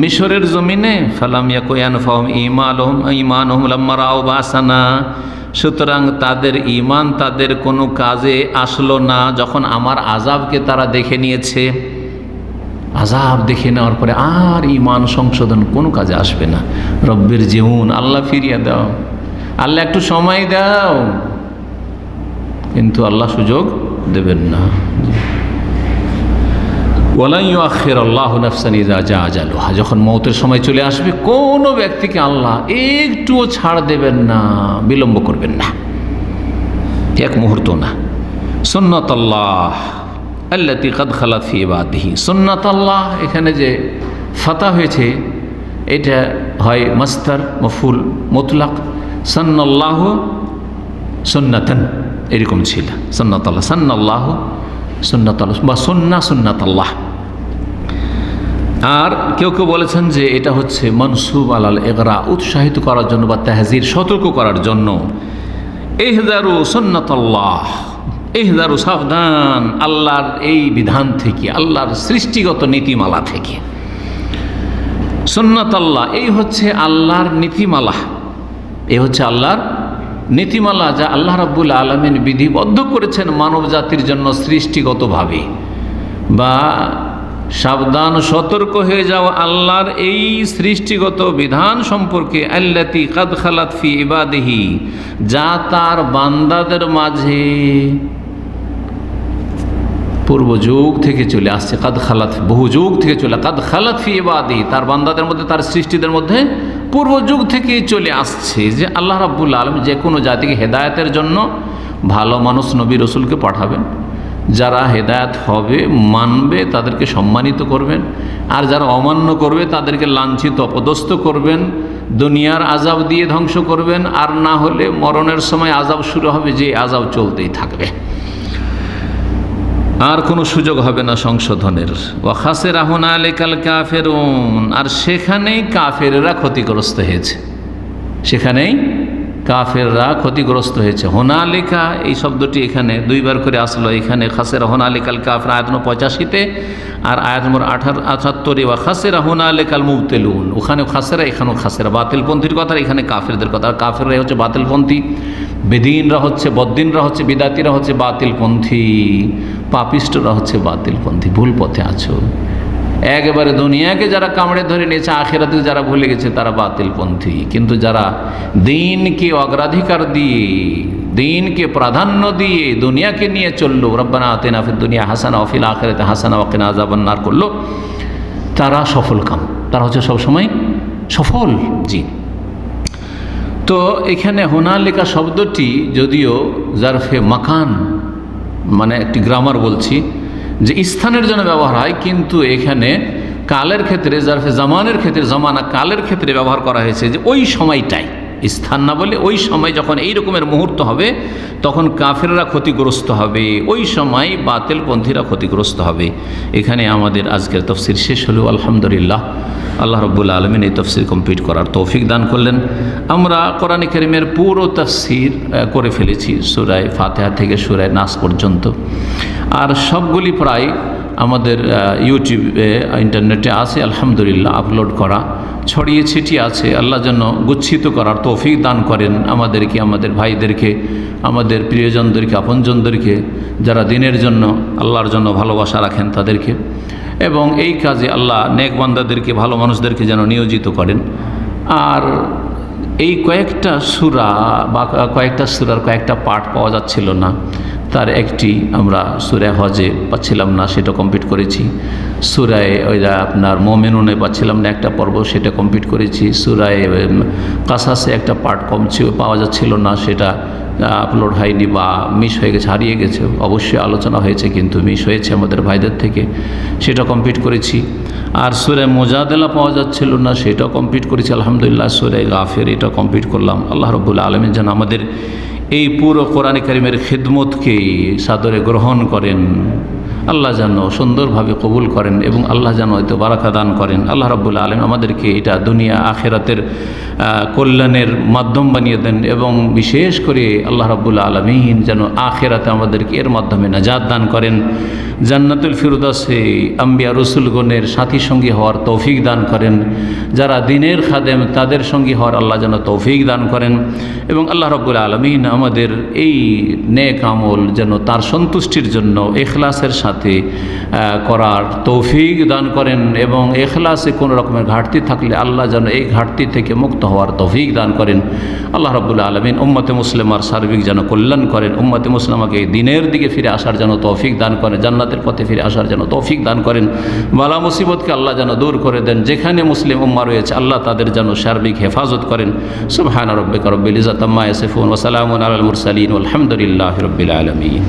মিশরের জমিনে। ফালাম ইয়াকু ইয়ানফাহুম ঈমানুহুম লাম্মা রাআউ বাসানা, সুতরাং তাদের ঈমান তাদের কোনো কাজে আসলো না যখন আমার আযাবকে তারা দেখে নিয়েছে। আযাব দেখে নেওয়ার পরে আর ঈমান সংশোধন কোনো কাজে আসবে না। রব্বির জিউন, আল্লাহ ফিরিয়ে দাও, আল্লাহ একটু সময় দাও, কিন্তু আল্লাহ সুযোগ দেবেন না। ওয়ালা ইউআখিরুল্লাহু নাফসান ইযা জাআ আজালুহা, যখন মওতের সময় চলে আসবে কোনো ব্যক্তিকে আল্লাহ একটুও ছাড় দেবেন না, বিলম্ব করবেন না, এক মুহূর্ত না। সুন্নাতুল্লাহ আল্লাতী কাদ খালাত ফি ইবাদিহি, সুন্নাতুল্লাহ এখানে যে ফাতা হয়েছে এটা হয় মাসদার মফউল মুতলাক, সান্নাল্লাহু সুন্নাতান এরকম ছিল, সুন্নাতুল্লাহ সান্নাল্লাহু সুন্নাতুল্লাহ বা সুন্নাতুল্লাহ। আর কেউ কেউ বলেছেন যে এটা হচ্ছে মনসুব আলাল ইগরা, উৎসাহিত করার জন্য বা তাহজির, সতর্ক করার জন্য। ইহদারু সুন্নাতুল্লাহ, ইহদারু সাবধান আল্লাহর এই বিধান থেকে, আল্লাহর সৃষ্টিগত নীতিমালা থেকে। সুন্নাতুল্লাহ এই হচ্ছে আল্লাহর নীতিমালা, এই হচ্ছে আল্লাহর নীতিমালা যা আল্লাহ রাব্বুল আলামিন বিধিবদ্ধ করেছেন মানব জাতির জন্য সৃষ্টিগতভাবে। বা সাবধান সতর্ক হয়ে যাও আল্লাহর এই সৃষ্টিগত বিধান সম্পর্কে, আল্লাতী কাদ খালাত ফি ইবাদিহি, যা তার বান্দাদের মাঝে পূর্ব যুগ থেকে চলে আসছে। কাদ খালাত, বহু যুগ থেকে চলে, কাদ খালাত ফি ইবাদিহি, তার বান্দাদের মধ্যে, তার সৃষ্টিদের মধ্যে পূর্ব যুগ থেকেই চলে আসছে যে আল্লাহ রাব্বুল আলামিন যে কোনো জাতিকে হেদায়েতের জন্য ভালো মানুষ নবী রসুলকে পাঠাবেন, যারা হেদায়েত হবে মানবে তাদেরকে সম্মানিত করবেন, আর যারা অমান্য করবে তাদেরকে লাঞ্ছিত অপদস্থ করবেন, দুনিয়ার আযাব দিয়ে ধ্বংস করবেন, আর না হলে মরণের সময় আযাব শুরু হবে, যে আযাব চলতেই থাকবে, আর কোনো সুযোগ হবে না সংশোধনের। ওয়া খাসিরা হুনালিকাল কাফিরুন, আর সেখানেই কাফেররা ক্ষতিগ্রস্ত হয়েছে, সেখানেই কাফেররা ক্ষতিগ্রস্ত হয়েছে। হোনালিকা এই শব্দটি এখানে দুইবার করে আসলো, এখানে খাসিরা হুনালিকাল কাফির আয়াত নম্বর 85-তে, আর আয়াত নম্বর 78-এ ওয়া খাসিরা হুনালিকাল মুবতিলুন, ওখানেও খাসিরা এখানেও খাসিরা, বাতিলপন্থীর কথা, এখানে কাফেরদের কথা। আর কাফেররা হচ্ছে বাতিলপন্থী, বেদিনরা হচ্ছে, বদ্দিনরা হচ্ছে, বিদাতিরা হচ্ছে বাতিলপন্থী, পাপিষ্টরা হচ্ছে বাতিলপন্থী, ভুল পথে আছো। একেবারে দুনিয়াকে যারা কামড়ে ধরে নিয়েছে, আখিরাতে যারা ভুলে গেছে তারা বাতিলপন্থী। কিন্তু যারা দিনকে অগ্রাধিকার দিয়ে, দিনকে প্রাধান্য দিয়ে দুনিয়াকে নিয়ে চললো, রব্বানা আতিনা ফিদ দুনিয়া হাসানা ওয়া ফিল আখিরাতি হাসানা ওয়া কিনা আযাবান নার করলো, তারা সফল কাম, তারা হচ্ছে সবসময় সফল। জি, তো এখানে হোনালিকা শব্দটি যদিও জারফে মাকান, মানে একটি গ্রামার বলছি যে স্থানের জন্য ব্যবহার হয়, কিন্তু এখানে কালের ক্ষেত্রে, জারফে জামানের ক্ষেত্রে, জামানা কালের ক্ষেত্রে ব্যবহার করা হয়েছে যে ওই সময়টাই, স্থান না বলে ওই সময় যখন এই রকমের মুহূর্ত হবে তখন কাফেররা ক্ষতিগ্রস্ত হবে, ওই সময় বাতিলপন্থীরা ক্ষতিগ্রস্ত হবে। এখানে আমাদের আজকের তাফসীর শেষ হলো। আলহামদুলিল্লাহ, আল্লাহ রাব্বুল আলামিন এই তাফসীর কমপ্লিট করার তৌফিক দান করলেন। আমরা কোরআন কারীমের পুরো তাফসীর করে ফেলেছি, সূরা ফাতিহা থেকে সূরা নাস পর্যন্ত। আর সবগুলি প্রায় আমাদের ইউটিউবে, ইন্টারনেটে আছে আলহামদুলিল্লাহ, আপলোড করা, ছড়িয়ে ছিটিয়ে আছে। আল্লাহ যেন গুচ্ছিত করার তৌফিক দান করেন আমাদেরকে, আমাদের ভাইদেরকে, আমাদের প্রিয়জনদেরকে, আপনজনদেরকে, যারা দিনের জন্য, আল্লাহর জন্য ভালোবাসা রাখেন তাদেরকে, এবং এই কাজে আল্লাহ নেক বান্দাদেরকে, ভালো মানুষদেরকে যেন নিয়োজিত করেন। আর এই কয়েকটা সূরা বা কয়েকটা সূরার কয়েকটা পাঠ পাওয়া যাচ্ছিল না, তার একটি আমরা সূরা হজে পাচ্ছিলাম না, সেটা কমপ্লিট করেছি। সূরায় আপনার মুমিনুনে পাচ্ছিলাম না একটা পর্ব, সেটা কমপ্লিট করেছি। সূরায় কাসাসে একটা পার্ট পাওয়া যাচ্ছিল না, সেটা আপলোড হয়নি বা মিস হয়ে গেছে, হারিয়ে গেছে। অবশ্যই আলোচনা হয়েছে কিন্তু মিস হয়েছে আমাদের ভাইদের থেকে, সেটা কমপ্লিট করেছি। আর সূরা মুজাদালা পাওয়া যাচ্ছিল না, সেটাও কমপ্লিট করেছি আলহামদুলিল্লাহ। সূরা গাফির এটা কমপ্লিট করলাম। আল্লাহ রাব্বুল আলামিন যেন আমাদের এই পুরো কোরআন কারীমের খিদমতকে সাদরে গ্রহণ করেন, আল্লাহ যেন সুন্দরভাবে কবুল করেন এবং আল্লাহ যেন হয়তো বারাকা দান করেন। আল্লাহ রাব্বুল আলামিন আমাদেরকে এটা দুনিয়া আখিরাতের কল্যাণের মাধ্যম বানিয়ে দেন, এবং বিশেষ করে আল্লাহ রাব্বুল আলামিন যেন আখিরাতে আমাদেরকে এর মাধ্যমে নাজাত দান করেন, জান্নাতুল ফিরদাউসে আম্বিয়া রসুলগণের সাথী সঙ্গী হওয়ার তৌফিক দান করেন, যারা দিনের খাদেম তাদের সঙ্গী হওয়ার আল্লাহ যেন তৌফিক দান করেন, এবং আল্লাহ রাব্বুল আলামিন আমাদের এই নেক আমল যেন তার সন্তুষ্টির জন্য ইখলাসের সাথে করার তৌফিক দান করেন, এবং ইখলাসে কোনো রকমের ঘাটতি থাকলে আল্লাহ যেন এই ঘাটতি থেকে মুক্ত হওয়ার তৌফিক দান করেন। আল্লাহ রাব্বুল আলামিন উম্মতে মুসলিমার সার্বিক যেন কল্যাণ করেন, উম্মতে মুসলিমাকে দিনের দিকে ফিরে আসার যেন তৌফিক দান করেন, জান্নাতের পথে ফিরে আসার যেন তৌফিক দান করেন, বালা মুসিবতকে আল্লাহ যেন দূর করে দেন। যেখানে মুসলিম উম্মাহ রয়েছে আল্লাহ তাদের যেন সার্বিক হেফাজত করেন। সুবহান রাব্বিকা রব্বিল ইজ্জাতি আম্মা ইয়াসিফুন ওয়া সালামুন আলাল মুরসালিন ওয়ালহামদুলিল্লাহি রাব্বিল আলামিন।